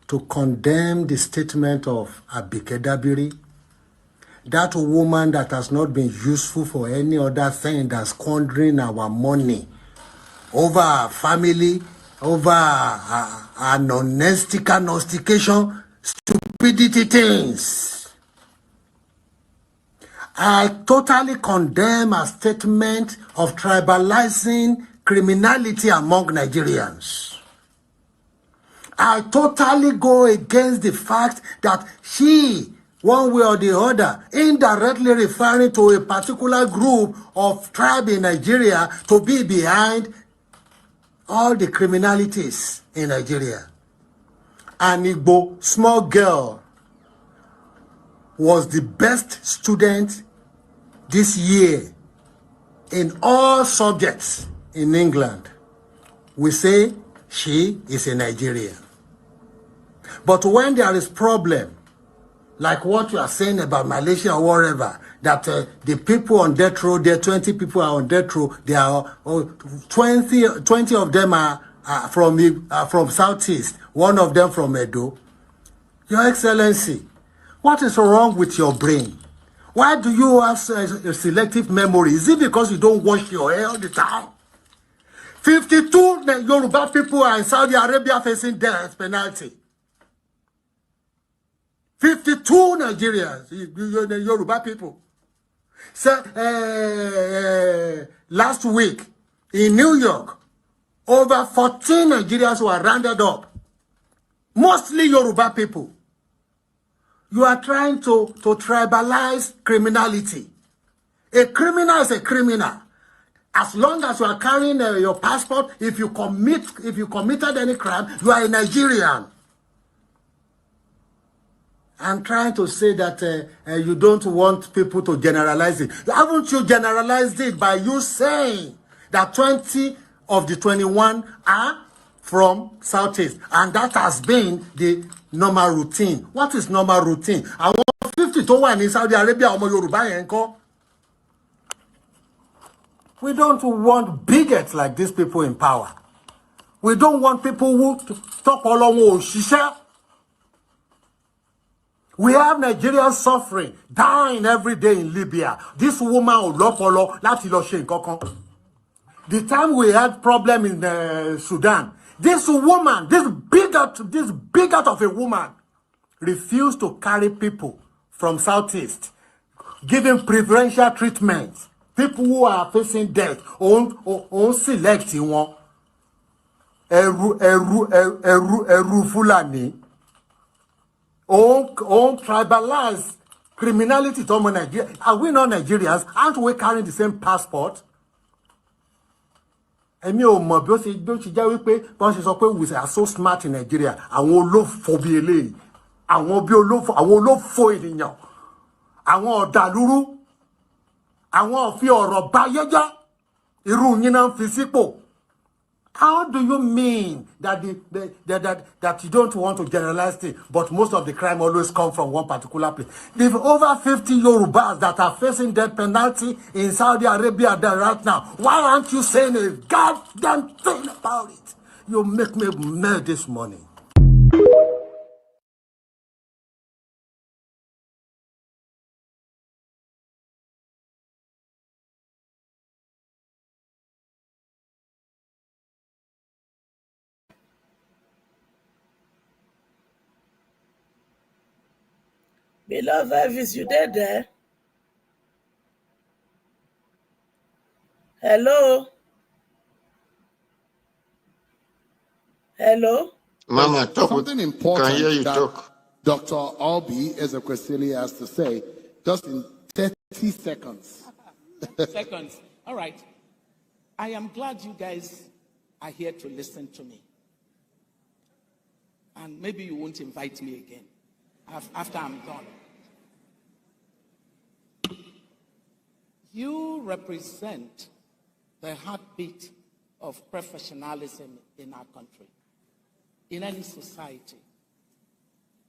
to condemn the statement of Abike Dabiri, that woman that has not been useful for any other thing than squandering our money over our family, over our non-estication, stupidity things. I totally condemn a statement of tribalizing criminality among Nigerians. I totally go against the fact that she, one way or the other, indirectly referring to a particular group of tribe in Nigeria to be behind all the criminalities in Nigeria. An Igbo small girl was the best student this year in all subjects in England. We say she is a Nigerian. But when there is problem, like what you are saying about Malaysia or wherever, that the people on death row, there 20 people are on death row, there are 20 of them are from Southeast, one of them from Edo. Your Excellency, what is wrong with your brain? Why do you have a selective memory? Is it because you don't wash your hair all the time? 52 Yoruba people are in Saudi Arabia facing death penalty. 52 Nigerians, Yoruba people. So, last week in New York, over 14 Nigerians were rounded up, mostly Yoruba people. You are trying to tribalize criminality. A criminal is a criminal. As long as you are carrying your passport, if you committed any crime, you are a Nigerian. I'm trying to say that you don't want people to generalize it. Haven't you generalized it by you saying that 20 of the 21 are from Southeast, and that has been the normal routine? What is normal routine? I want 50 to 1 in Saudi Arabia or Yoruba. We don't want bigots like these people in power. We don't want people who talk along shisha. We have Nigerians suffering, dying every day in Libya. This woman Olopolo, láti lọ ṣe nǹkan kan. The time we had problem in Sudan, this woman, this bigot of a woman, refused to carry people from Southeast, giving preferential treatment. People who are facing death, on select one. Eru Fulani. On tribalize Criminality to Nigeria. Are we not Nigerians? Aren't we carrying the same passport? Èmi ò mọ̀ bí ó ṣe jẹ́ wípé wọ́n ṣe sọ pé we are so smart in Nigeria. Àwọn olófò bí eléyìí. Àwọn olófò ènìyàn. Àwọn ọ̀dàlúrú. Àwọn òfi ọ̀rọ̀ báyé jẹ́. Irú yín náà fi sípò. How do you mean that that you don't want to generalize it, but most of the crime always come from one particular place? There's over 50 Yorubas that are facing death penalty in Saudi Arabia there right now. Why aren't you saying a goddamn thing about it? You make me mad this morning. Beloved Elvis, you there? Hello? Hello? Mama, talk. Something important Can hear you that talk. Dr. Albi Ezekwesili has to say, just in 30 seconds. Seconds. All right. I am glad you guys are here to listen to me. And maybe you won't invite me again after I'm done. You represent the heartbeat of professionalism in our country, in any society.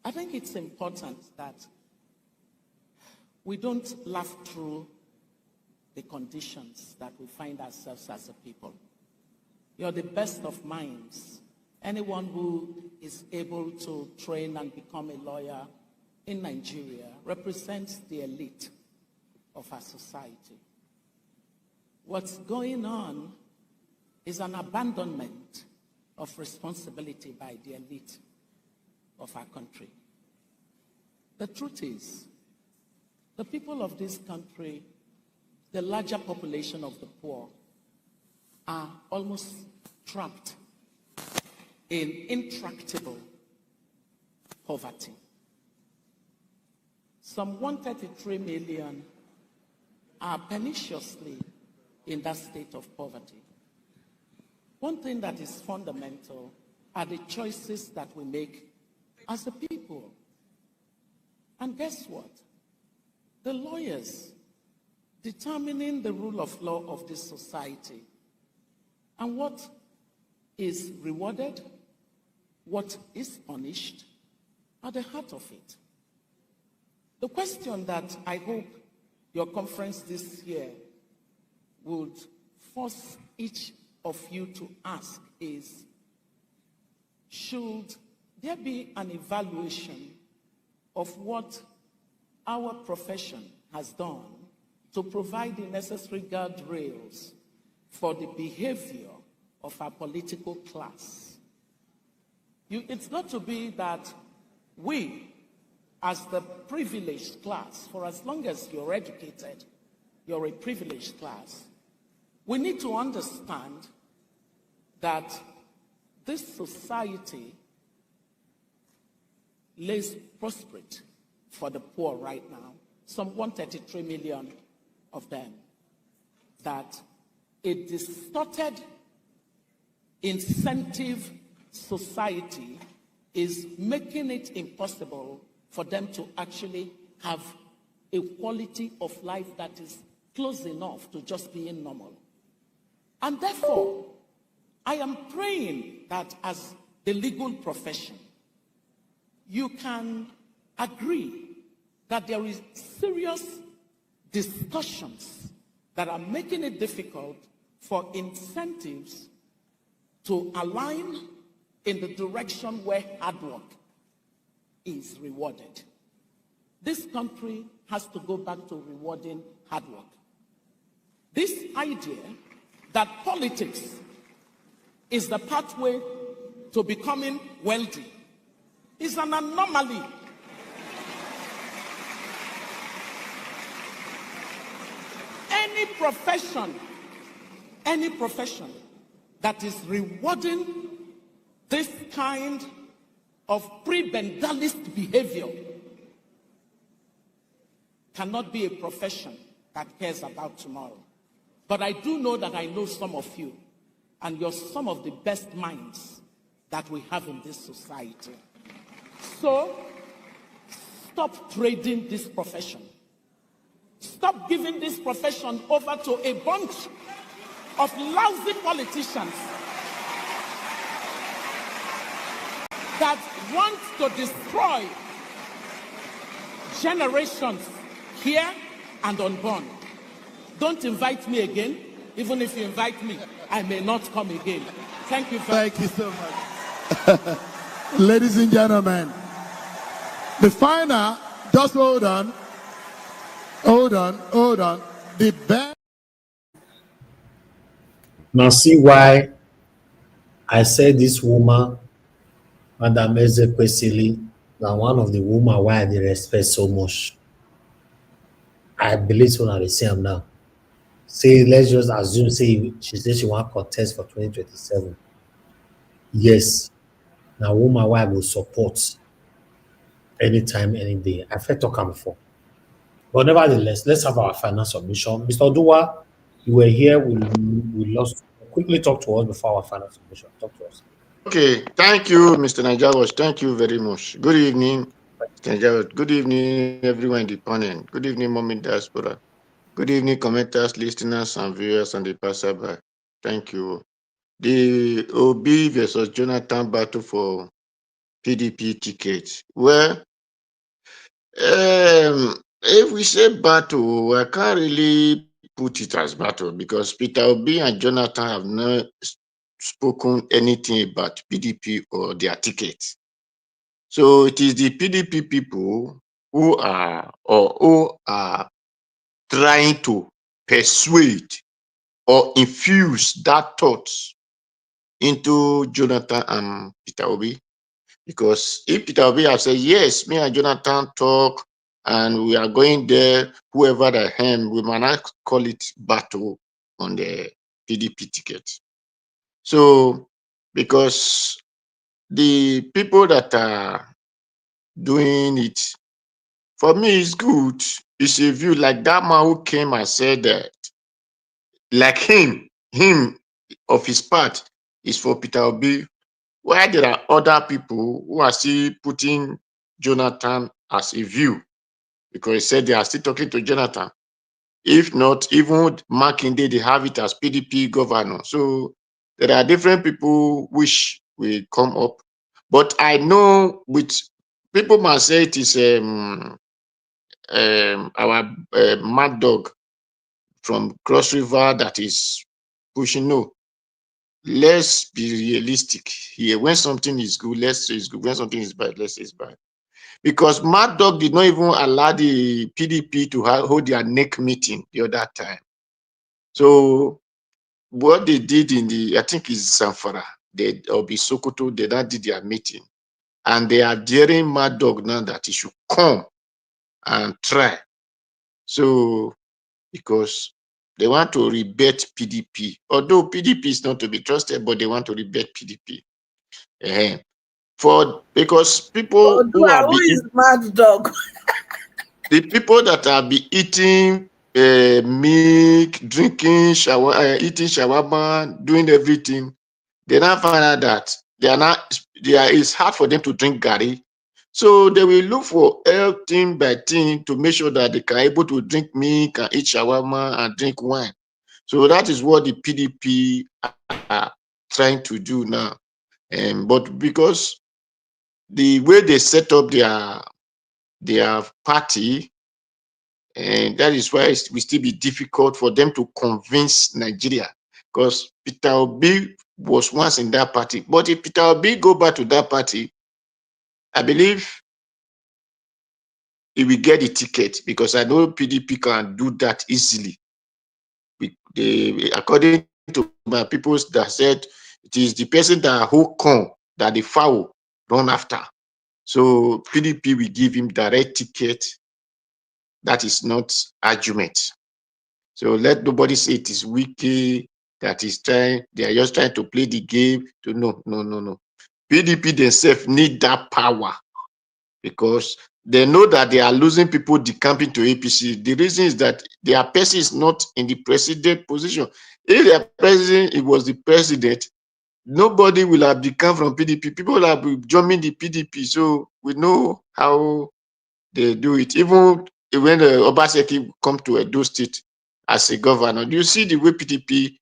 I think it's important that we don't laugh through the conditions that we find ourselves as a people. You're the best of minds. Anyone who is able to train and become a lawyer in Nigeria represents the elite of our society. What's going on is an abandonment of responsibility by the elite of our country. The truth is, the people of this country, the larger population of the poor, are almost trapped in intractable poverty. Some 133 million are perniciously in that state of poverty. One thing that is fundamental are the choices that we make as a people. And guess what? The lawyers determining the rule of law of this society and what is rewarded, what is punished, are the heart of it. The question that I hope your conference this year would force each of you to ask is, should there be an evaluation of what our profession has done to provide the necessary guardrails for the behavior of our political class? It's not to be that we, as the privileged class, for as long as you're educated, you're a privileged class, we need to understand that this society lays prostrate for the poor right now, some 133 million of them, that a distorted incentive society is making it impossible for them to actually have a quality of life that is close enough to just being normal. And therefore, I am praying that as the legal profession, you can agree that there is serious discussions that are making it difficult for incentives to align in the direction where hard work is rewarded. This country has to go back to rewarding hard work. This idea that politics is the pathway to becoming wealthy is an anomaly. Any profession that is rewarding this kind of prebendalist behavior cannot be a profession that cares about tomorrow. But I do know that I know some of you, and you're some of the best minds that we have in this society. So, stop trading this profession. Stop giving this profession over to a bunch of lousy politicians that want to destroy generations here and unborn. Don't invite me again. Even if you invite me, I may not come again. Thank you very much. Thank you so much. Ladies and gentlemen, the final, just hold on. The best. Now see why I said this woman, Madam Ezekwesili, now one of the women why I respect so much. I believe so now they say him now. Say, let's just assume, say she said she want contest for 2027. Yes. Now woman why I will support anytime, any day. I've heard talk before. But nevertheless, let's have our final submission. Mr. Dua, you were here. We lost. Quickly talk to us before our final submission. Talk to us. Okay, thank you, Mr. Najawas. Thank you very much. Good evening, Mr. Najawas. Good evening, everyone in the panel. Good evening, Mom Diaspora. Good evening, commenters, listeners, and viewers on the passerby. Thank you. The OB versus Jonathan battle for PDP ticket. Well, if we say battle, I can't really put it as battle because Peter Obi and Jonathan have not spoken anything about PDP or their ticket. So it is the PDP people who are trying to persuade or infuse that thought into Jonathan and Peter Obi. Because if Peter Obi has said, yes, me and Jonathan talk and we are going there, whoever I am, we might not call it battle on the PDP ticket. So, because the people that are doing it, for me, it's good. It's a view like that man who came and said that, like him of his part is for Peter Obi, while there are other people who are still putting Jonathan as a view, because he said they are still talking to Jonathan. If not, even Makinde, they have it as PDP governor. So there are different people which will come up. But I know with people must say it is our mad dog from Cross River that is pushing. No, let's be realistic here. When something is good, let's say it's good. When something is bad, let's say it's bad. Because Mad Dog did not even allow the PDP to hold their neck meeting the other time. So what they did in the, I think it's Zamfara, or Sokoto, they not did their meeting. And they are daring Mad Dog now that he should come and try. So, because they want to rebut PDP. Although PDP is not to be trusted, but they want to rebut PDP. Because people who is Mad Dog? The people that have been eating milk, drinking eating shawarma, doing everything, they now find out that it's hard for them to drink gari. So they will look for help team by team to make sure that they can able to drink milk and eat shawarma and drink wine. So that is what the PDP are trying to do now. But because the way they set up their party, and that is why it will still be difficult for them to convince Nigeria, because Peter Obi was once in that party. But if Peter Obi go back to that party, I believe he will get the ticket, because I know PDP can do that easily. According to my people that said, it is the person that who come that the foul run after. So PDP will give him direct ticket. That is not argument. So let nobody say it is wiki that is trying, they are just trying to play the game. No. PDP themselves need that power, because They know that they are losing people decamping to APC. The reason is that their person is not in the president position. If their president, it was the president, nobody will have decamped from PDP. People will have joining the PDP. So we know how they do it. Even when Obaseki come to Edo State as a governor, do you see the way PDP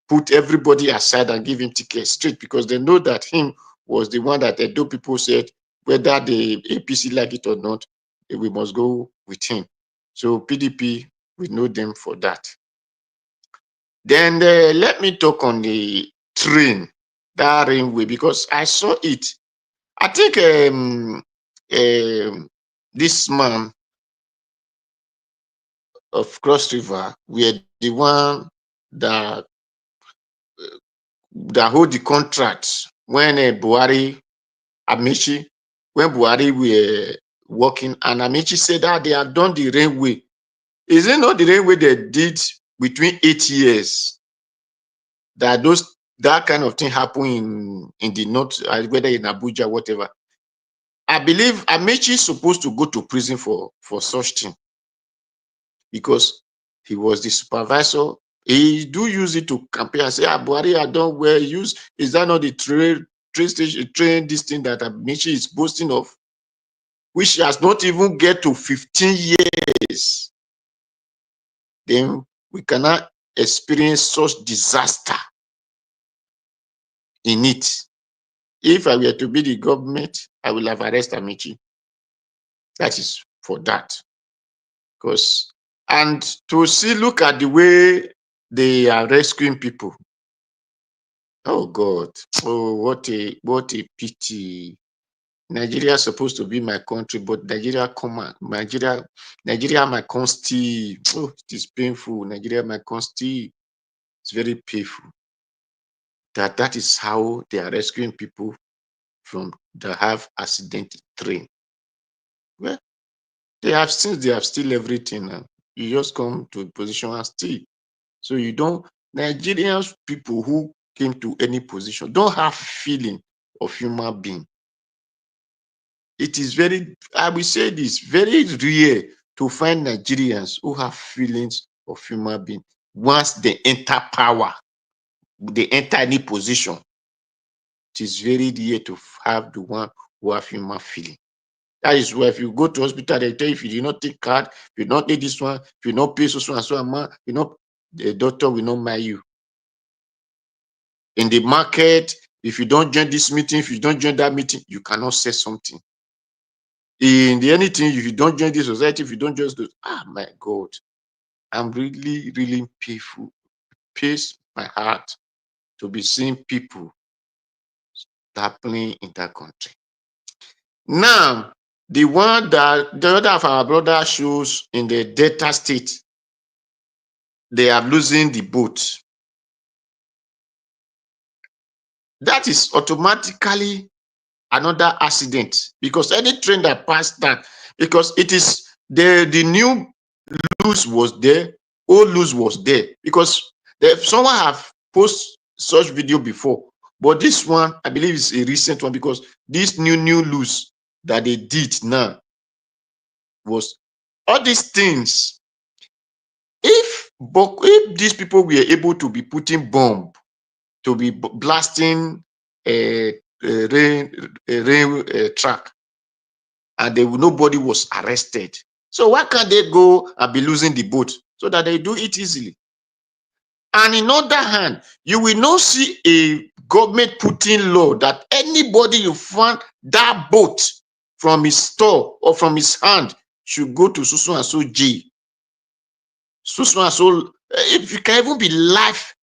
put everybody aside and give him tickets straight, because they know that him was the one that Edo people said, whether the APC like it or not, we must go with him. So PDP, we know them for that. Then let me talk on the train, that railway, because I saw it. I think this man of Cross River were the one that hold the contracts when Buhari, Amici, when Buhari were working, and Amici said that they have done the railway. Is it not the railway they did between 8 years? That kind of thing happened in the north, whether in Abuja, whatever. I believe Amici is supposed to go to prison for such thing, because he was the supervisor. He do use it to compare and say, Buhari, I don't well use. Is that not the train this thing that Amici is boasting of, which has not even get to 15 years? Then we cannot experience such disaster in it. If I were to be the government, I will have arrested Amici. That is for that. Because, and to see, look at the way they are rescuing people. Oh God! Oh, what a pity! Nigeria is supposed to be my country, but Nigeria, Nigeria, my country. Oh, it is painful. Nigeria, my country. It's very painful. That is how they are rescuing people from the have accident train. Well, they have still everything now. You just come to a position and steal. So you don't. Nigerians, people who came to any position, don't have feeling of human being. It is very, I will say this, very rare to find Nigerians who have feelings of human being. Once they enter power, they enter any position, it is very rare to have the one who have human feeling. That is why if you go to hospital, they tell you, if you do not take card, if you do not take this one, if you not pay so and so amount, the doctor will not marry you. In the market, if you don't join this meeting, if you don't join that meeting, you cannot say something. In the anything, if you don't join this society, if you don't just do, my God, I'm really, really painful. Pains my heart to be seeing people happening in that country. Now, the one that the other of our brother shows in the Delta State, they are losing the boat. That is automatically another accident, because any train that passed that, because it is the new loose was there, old loose was there, because someone have posted such video before, but this one I believe is a recent one, because this new loose that they did now was all these things. If these people were able to be putting bomb, to be blasting a rail track, and nobody was arrested, so why can't they go and be losing the boat so that they do it easily? And in other hand, you will not see a government putting law that anybody you find that boat from his store or from his hand should go to so and so jail. So and so, if you can even be life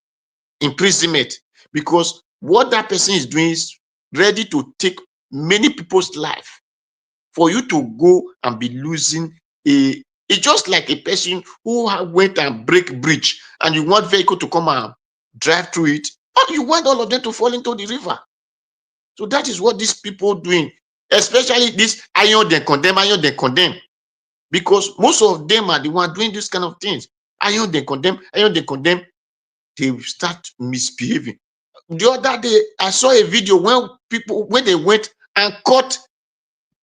imprisonment, because what that person is doing is ready to take many people's life. For you to go and be losing it's just like a person who went and break bridge, and you want vehicle to come and drive through it, but you want all of them to fall into the river. So that is what these people doing, especially this iron they condemn, because most of them are the one doing this kind of things. Iron they condemn, they start misbehaving. The other day, I saw a video when they went and caught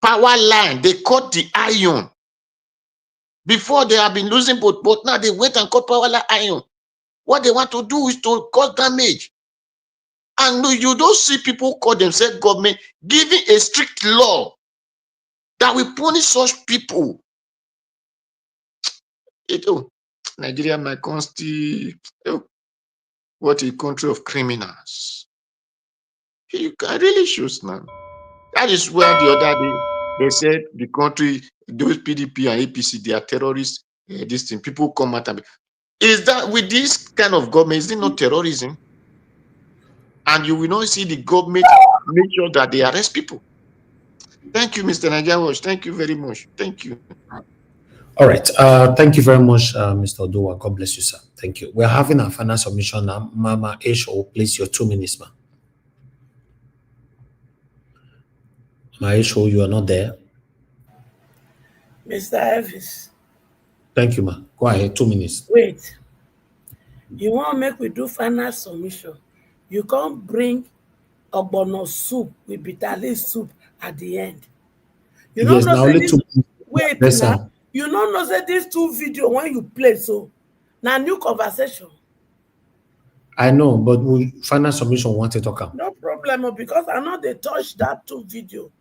power line. They cut the iron. Before they have been losing both, but now they wait and cut power line iron. What they want to do is to cause damage. And you don't see people call themselves government giving a strict law that will punish such people. Nigeria, my country, what a country of criminals. You can really shoot, man. That is where the other day they said the country, those PDP and APC, they are terrorists. This thing, people come at me. Is that with this kind of government, is it not terrorism? And you will not see the government make sure that they arrest people. Thank you, Mr. Nigeria Watch. Thank you very much. Thank you. All right. Thank you very much, Mr. Odowa. God bless you, sir. Thank you. We're having a final submission now. Mama Esho, please, your 2 minutes, ma'am. Mama Esho, you are not there. Mr. Elvis. Thank you, ma'am. Go ahead, 2 minutes. Wait. You want to make we do final submission? You can't bring ogbono soup with bitter leaf soup at the end. You Yes, don't know now only 2 minutes. wait Yes, now. sir. You don't know that these 2 videos when you play so now new conversation. I know, but we final submission want to talk about. No problem, because I know they touch that 2 video.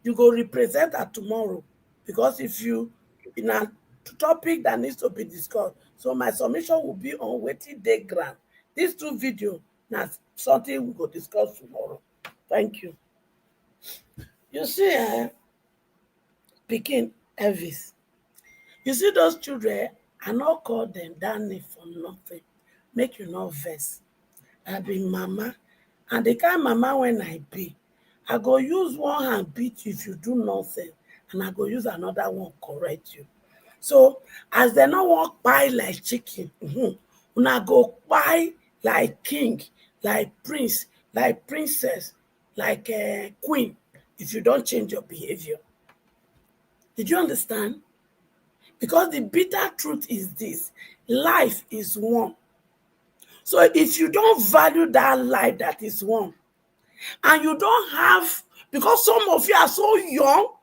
You go represent that tomorrow. Because if you in a topic that needs to be discussed, so my submission will be on waiting day grant. These 2 videos, now something we go discuss tomorrow. Thank you. You see, Pikin Elvis. You see those children, I not call them Danny for nothing. Make you not vex. I be mama, and the kind mama when I be, I go use one hand beat you if you do nothing, and I go use another one correct you. So as they no want buy like chicken, una go buy like king, like prince, like princess, like queen, if you don't change your behavior. Did you understand? Because the bitter truth is this: life is one. So if you don't value that life that is one, and you don't have, because some of you are so young,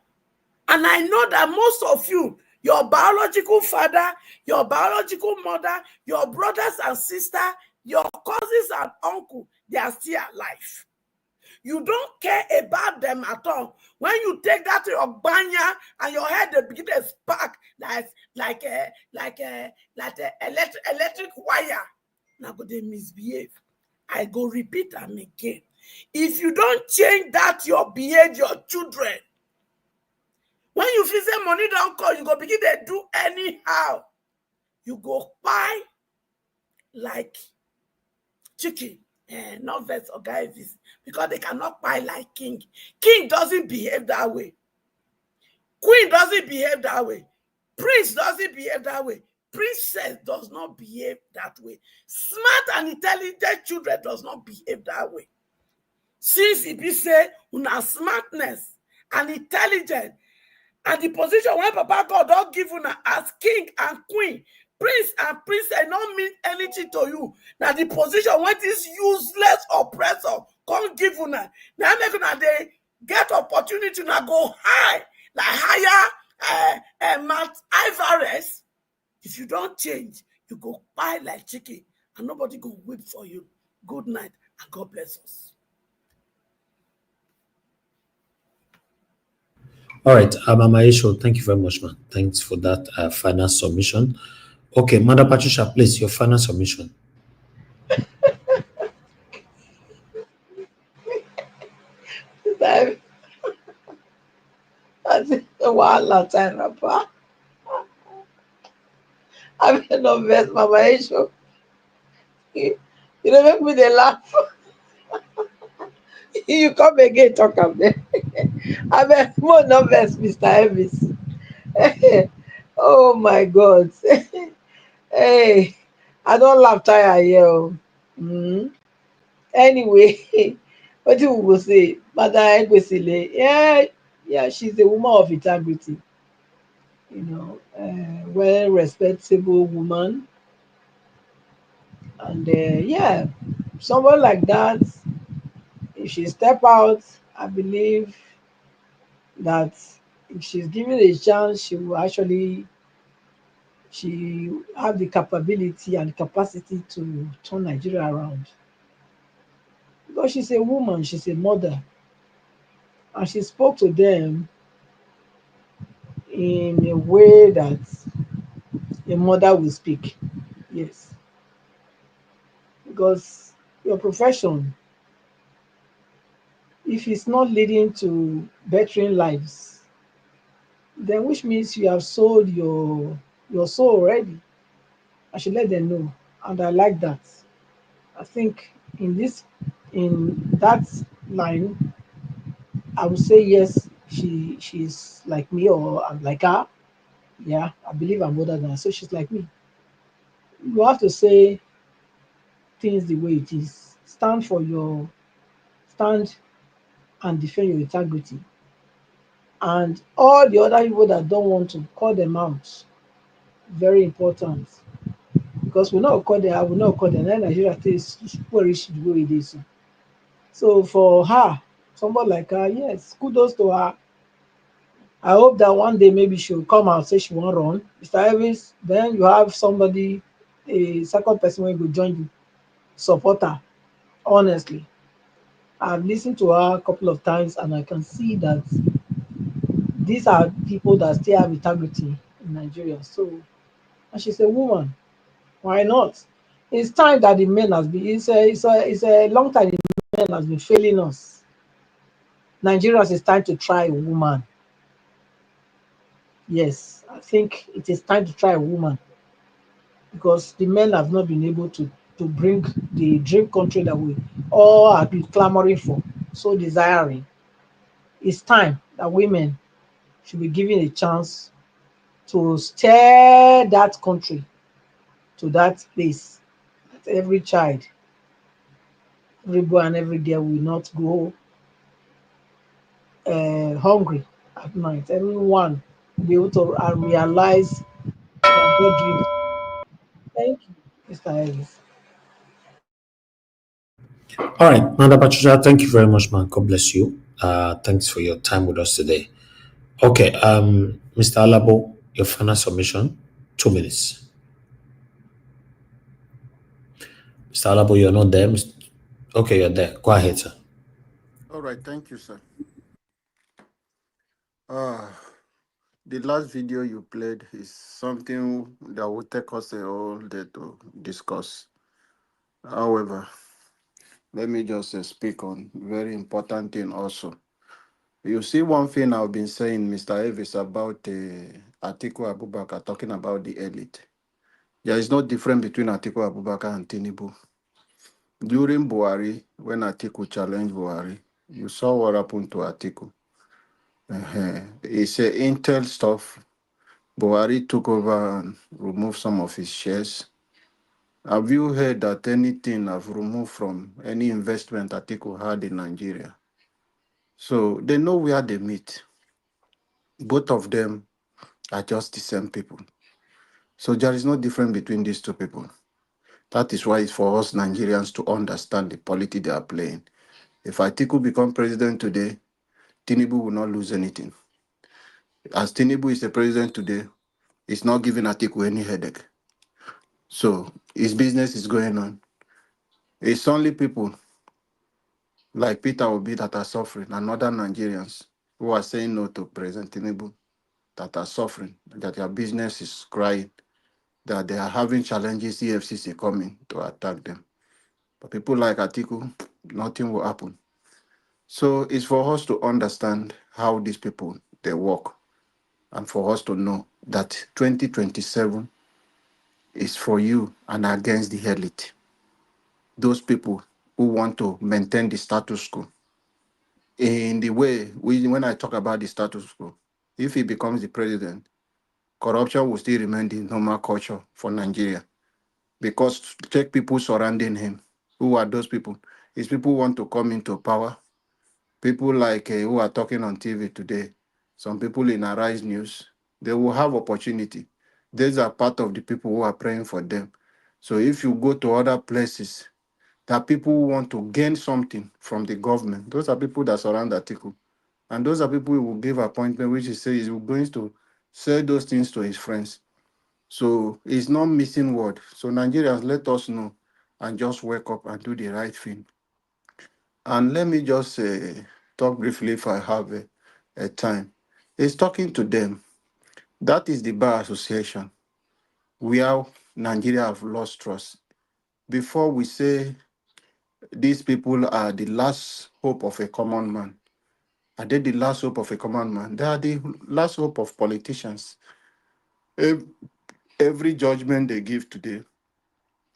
and I know that most of you, your biological father, your biological mother, your brothers and sisters, your cousins and uncle, they are still alive. You don't care about them at all. When you take that to your banya and your head they begin to spark like a electric wire. Now go they misbehave. I go repeat them again. If you don't change that your behavior, children, when you feel say money don't call, you go begin to do anyhow. You go buy like chicken. Not vex or guys, because they cannot buy like king. King doesn't behave that way. Queen doesn't behave that way. Prince doesn't behave that way. Princess does not behave that way. Smart and intelligent children does not behave that way. Since it be say una smartness and intelligence and the position when Papa God don't give una as king and queen, prince and princess don't mean anything to you. Now the position when this useless oppressor can't give una. Now make una they get opportunity to go high, like higher Mount Everest. If you don't change, you go buy like chicken and nobody go whip for you. Good night and God bless us. All right, Mama Esho, thank you very much, man. Thanks for that final submission. Okay, Mother Patricia, please, your final submission. Wahala time, Papa. I mean, no best, Mama Esho. You don't make me they laugh. You come again, talk of them. I mean, more no best, Mr. Elvis. Oh my God. Hey, I don't laugh tire here. Anyway, what do we go say? Mother Egwesile, yeah, she's a woman of integrity. You know, well respectable woman. And yeah, someone like that, if she step out, I believe that if she's given a chance, she have the capability and capacity to turn Nigeria around. Because she's a woman, she's a mother, and she spoke to them in a way that a mother will speak. Yes, because your profession, if it's not leading to bettering lives, then which means you have sold your soul already. I should let them know, and I like that. I think in that line, I would say yes. She's like me, or I'm like her. Yeah, I believe I'm older than her, so she's like me. You have to say things the way it is. Stand and defend your integrity. And all the other people that don't want to, call them out. Very important. Because we not call them, I will not call them. Then Nigeria is where it should go it is. So for her, somebody like her, yes, kudos to her. I hope that one day maybe she'll come out say she won't run. Mr. Elvis, then you have somebody, a second person when you join you, support her. Honestly, I've listened to her a couple of times and I can see that these are people that still have integrity in Nigeria. So, and she's a woman. Why not? It's time that the men has been. It's a long time the men has been failing us. Nigerians, it's time to try a woman. Yes, I think it is time to try a woman because the men have not been able to bring the dream country that we all have been clamoring for, so desiring. It's time that women should be given a chance to steer that country to that place. That every child, every boy and every girl will not go hungry at night. Everyone will be able to realize their God dreams. Thank you, Mr. Ellis. All right, Manda Patricia, thank you very much, man. God bless you. Thanks for your time with us today. Okay, Mr. Alabo, your final submission, 2 minutes. Mr. Alabo, you're not there. Okay, you're there. Go ahead, sir. All right, thank you, sir. The last video you played is something that will take us a whole day to discuss. However, let me just speak on very important thing also. You see, one thing I've been saying, Mr. Evis, about Atiku Abubakar talking about the elite. There is no difference between Atiku Abubakar and Tinubu. During Buhari, when Atiku challenged Buhari, you saw what happened to Atiku. It's a intel stuff. Buhari took over and removed some of his shares. Have you heard that anything I've removed from any investment Atiku had in Nigeria? So they know where they meet. Both of them are just the same people. So there is no difference between these two people. That is why it's for us Nigerians to understand the politics they are playing. If Atiku become president today, Tinubu will not lose anything. As Tinubu is the president today, it's not giving Atiku any headache. So his business is going on. It's only people like Peter Obi that are suffering and other Nigerians who are saying no to President Tinubu that are suffering, that their business is crying, that they are having challenges, EFCC coming to attack them. But people like Atiku, nothing will happen. So it's for us to understand how these people, they work, and for us to know that 2027 is for you and against the elite. Those people who want to maintain the status quo. In the way, when I talk about the status quo, if he becomes the president, corruption will still remain the normal culture for Nigeria. Because check people surrounding him. Who are those people? It's people who want to come into power. People like who are talking on TV today. Some people in Arise News, they will have opportunity. These are part of the people who are praying for them. So if you go to other places, there are people who want to gain something from the government. Those are people that surround Atiku. And those are people who will give appointment, which he says he's going to say those things to his friends. So it's not missing word. So Nigerians, let us know and just wake up and do the right thing. And let me just talk briefly if I have a time. It's talking to them. That is the Bar Association. Where Nigeria have lost trust. Before we say these people are the last hope of a common man, are they the last hope of a common man? They are the last hope of politicians. Every judgment they give today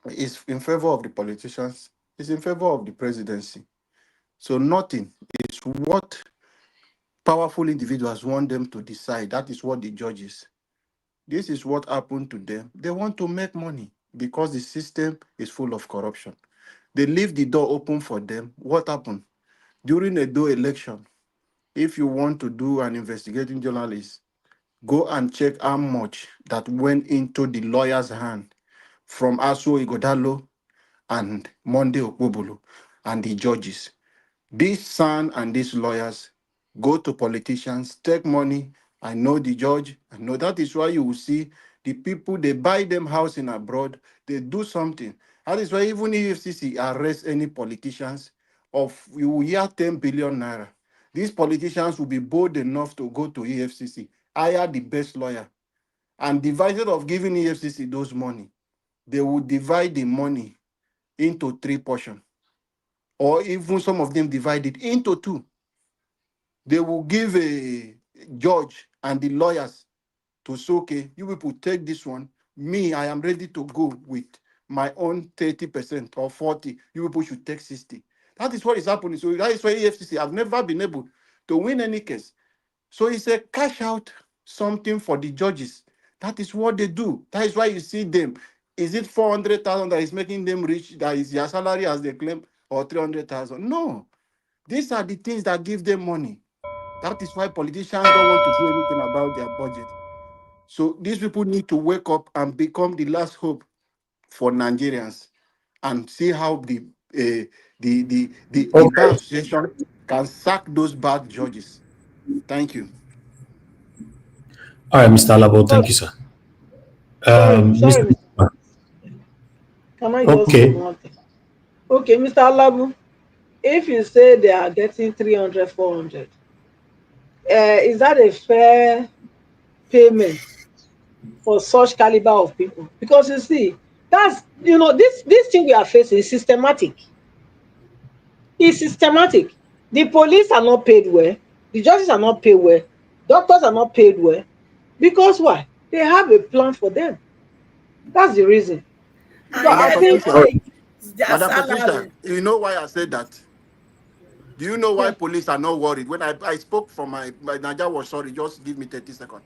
is in favor of the politicians, is in favor of the presidency. So nothing is what powerful individuals want them to decide. That is what the judges. This is what happened to them. They want to make money because the system is full of corruption. They leave the door open for them. What happened? During a Doe election, if you want to do an investigating journalist, go and check how much that went into the lawyer's hand from Aso Igodalo and Monday Okpobolo and the judges. This son and these lawyers go to politicians, take money. I know the judge. I know that is why you will see the people, they buy them house in abroad, they do something. That is why even if EFCC arrest any politicians of, you will hear 10 billion naira. These politicians will be bold enough to go to EFCC, hire the best lawyer, and divided of giving EFCC those money, they will divide the money into 3 portions, or even some of them divide it into 2. They will give a judge and the lawyers to say, okay, you people take this one. Me, I am ready to go with my own 30% or 40. You people should take 60. That is what is happening. So that is why EFCC have never been able to win any case. So it's a cash out something for the judges. That is what they do. That is why you see them. Is it 400,000 that is making them rich? That is their salary as they claim, or 300,000? No. These are the things that give them money. That is why politicians don't want to do anything about their budget. So these people need to wake up and become the last hope for Nigerians, and see how the Bar Association can sack those bad judges. Thank you. All right, Mr. Alabo, thank you, sir. Sorry, Mr. can I just say Okay. one thing? Okay, Mr. Alabu, if you say they are getting 300, 400, is that a fair payment for such caliber of people? Because you see, that's, this thing we are facing is systematic. It's systematic. The police are not paid well. The judges are not paid well. Doctors are not paid well. Because why? They have a plan for them. That's the reason. So And I yet they think hike their Madam Patricia, salary. you know why I said that? Do you know why yeah, police are not worried? When I spoke from my Niger was sorry, just give me 30 seconds.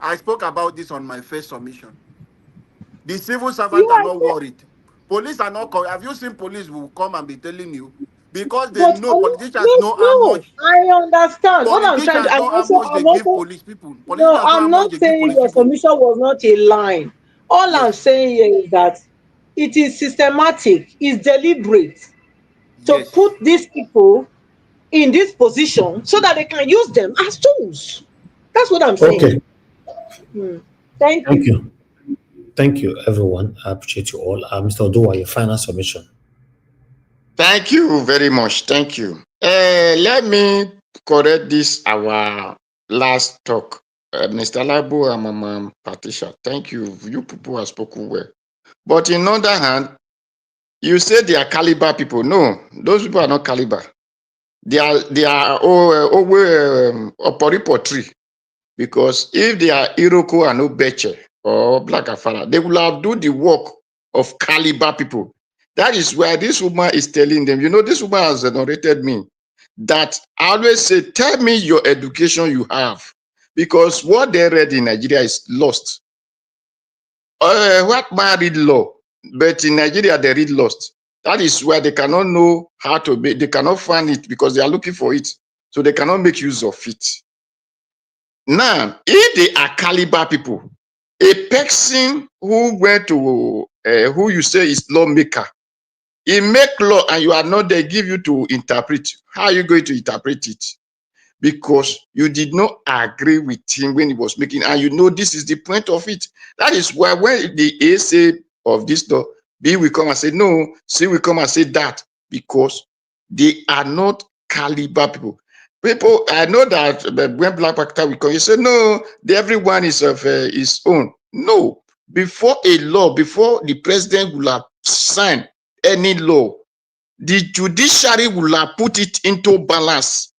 I spoke about this on my first submission. The civil servants are yeah, not worried. Police are not. Have you seen police who come and be telling you? Because they but know, politicians no, know how no, much. I understand. What I'm trying to, Politicians know how much they I'm give also, police people. no, Politicians know how I'm much not they give saying police your people. submission was not a line. All I'm Yes. saying here is that it is systematic, it's deliberate to Yes. put these people in this position so that they can use them as tools. That's what I'm saying. Okay. Thank Thank you. you. Thank you, everyone. I appreciate you all. Mr. Oduwa, your final submission. Thank you very much. Thank you. Let me correct this, our last talk. Mr. Labo and Mama Patricia, thank you. You people have spoken well. But in other hand, you say they are caliber people. No, those people are not caliber. They are Oporipotri. Because if they are Iroko and Obeche or Black Afara, they will have do the work of caliber people. That is why this woman is telling them, this woman has narrated me, that I always say, tell me your education you have. Because what they read in Nigeria is lost. What man read law? But in Nigeria, they read lost. That is why they cannot know how to be, they cannot find it because they are looking for it. So they cannot make use of it. Now, if they are caliber people, a person who went to, who you say is lawmaker, he make law and you are not there, give you to interpret. How are you going to interpret it? because you did not agree with him when he was making, and you know this is the point of it. That is why when the A said of this law, B will come and say no, C will come and say that, because they are not caliber people. People, I know that when Black Panther will come, you say no, everyone is of his own. No, before a law, before the president will have signed any law, the judiciary will have put it into balance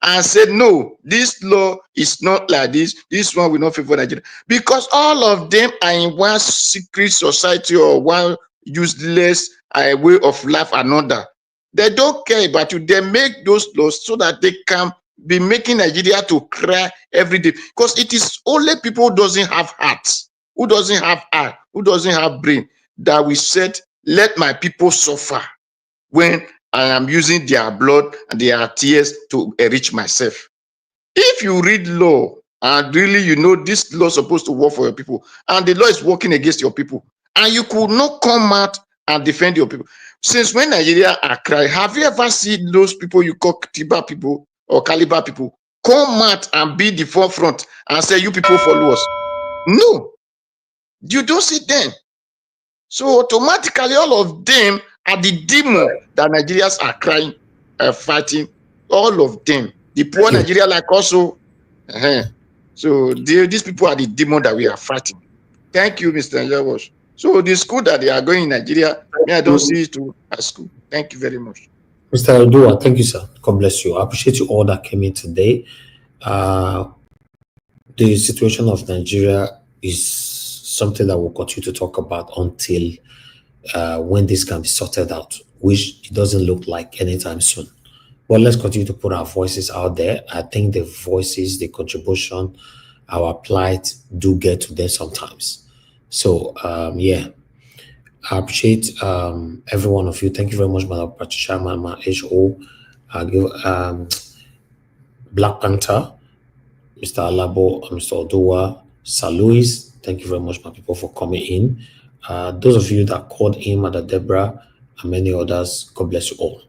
and said, no, this law is not like this. This one will not favor Nigeria. Because all of them are in one secret society or one useless way of life another. They don't care about you. They make those laws so that they can be making Nigeria to cry every day. Because it is only people who doesn't have hearts, who doesn't have heart, who doesn't have brain, that we said, let my people suffer when I am using their blood and their tears to enrich myself. If you read law and really you know this law is supposed to work for your people, and the law is working against your people, and you could not come out and defend your people. Since when Nigeria are crying, have you ever seen those people you call Tiba people or Caliber people come out and be the forefront and say, you people follow us? No, you don't see them. So automatically all of them are the demon that Nigerians are crying, fighting. All of them. The poor Nigeria like also. So these people are the demon that we are fighting. Thank you, Mr. Yawash. So the school that they are going in Nigeria, I don't see it to a school. Thank you very much. Mr. Odua, thank you, sir. God bless you. I appreciate you all that came in today. The situation of Nigeria is something that we'll continue to talk about until when this can be sorted out, which it doesn't look like anytime soon. But let's continue to put our voices out there. I think the voices, the contribution, our plight do get to them sometimes. So, yeah, I appreciate every one of you. Thank you very much, Madam Patricia, Mama HO, Black Panther, Mr. Alabo, Mr. Odua, Sir Louis. Thank you very much, my people, for coming in. Those of you that called in, Mother Deborah, and many others, God bless you all.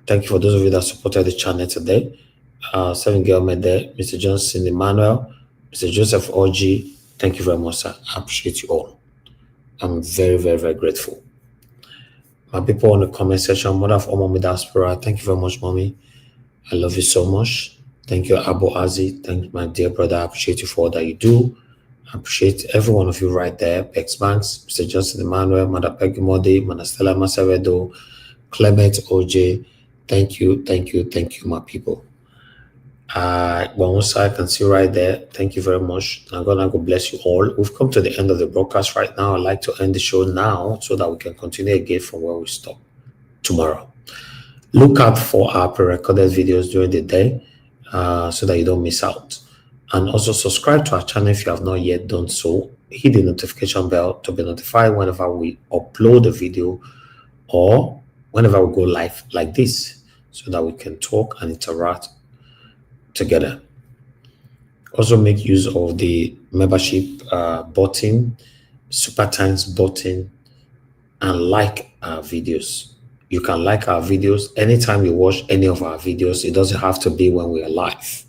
Thank you for those of you that supported the channel today. Seven Girl Mede, Mr. Johnson Emmanuel, Mr. Joseph Oji, thank you very much, sir. I appreciate you all. I'm very, very, very grateful. My people in the comment section, Mother of all Mommy Diaspora, thank you very much, Mommy. I love you so much. Thank you, Abu Azi. Thank you, my dear brother. I appreciate you for all that you do. I appreciate every one of you right there. Bex Banks, Mr. Johnson Emmanuel, Mother Peggy Modi, Mother Stella Masavedo, Clement OJ. Thank you, thank you, thank you, my people. One side I can see right there. Thank you very much. I'm gonna go bless you all. We've come to the end of the broadcast right now. I'd like to end the show now so that we can continue again from where we stop tomorrow. Look out for our pre-recorded videos during the day so that you don't miss out. And also subscribe to our channel if you have not yet done so. Hit the notification bell to be notified whenever we upload a video or whenever we go live like this, so that we can talk and interact together. Also make use of the membership button, super thanks button, and like our videos. You can like our videos anytime you watch any of our videos. It doesn't have to be when we are live.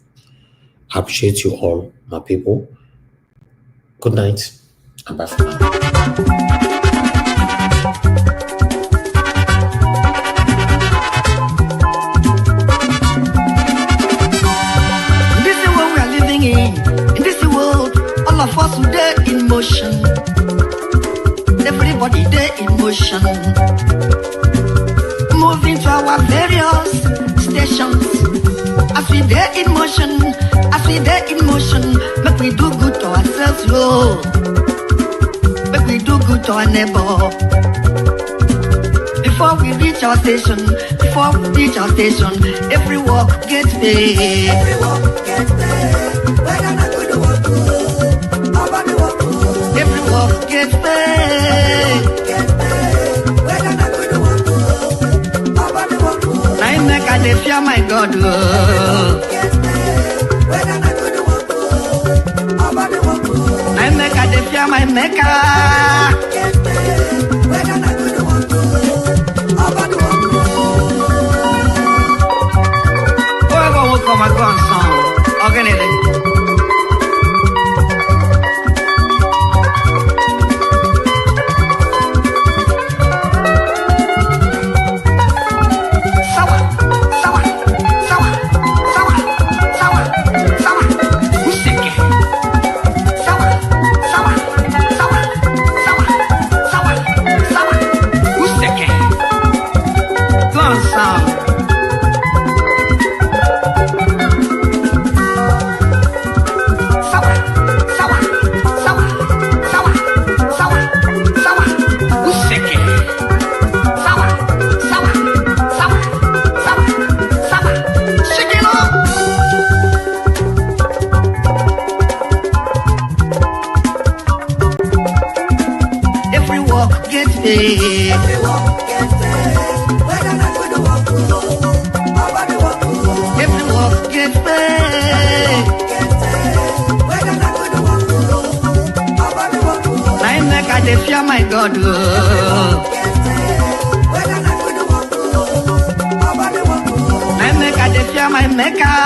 I appreciate you all, my people. Good night and bye for now. In this world, all of us today in motion. Everybody there in motion. Moving to our various stations. As we there in motion, make we do good to ourselves, yo. Make we do good to our neighbor. Before we reach our station, every walk gets paid. Every walk gets paid. We're gonna do the work good. Nobody work good. Every walk gets paid. We're gonna do the work good. Nobody work good. I make a fear my God. We're gonna do the work good. Nobody work good. I make a fear my maker. We're gonna do the work good. Nobody work good. Oh, I won't come across. pay. Everyone get paid. Whether not good work, nobody work. Everyone get paid. Whether not good work, nobody work. I make a fear my God. Whether not good work, nobody work. I make a fear my maker.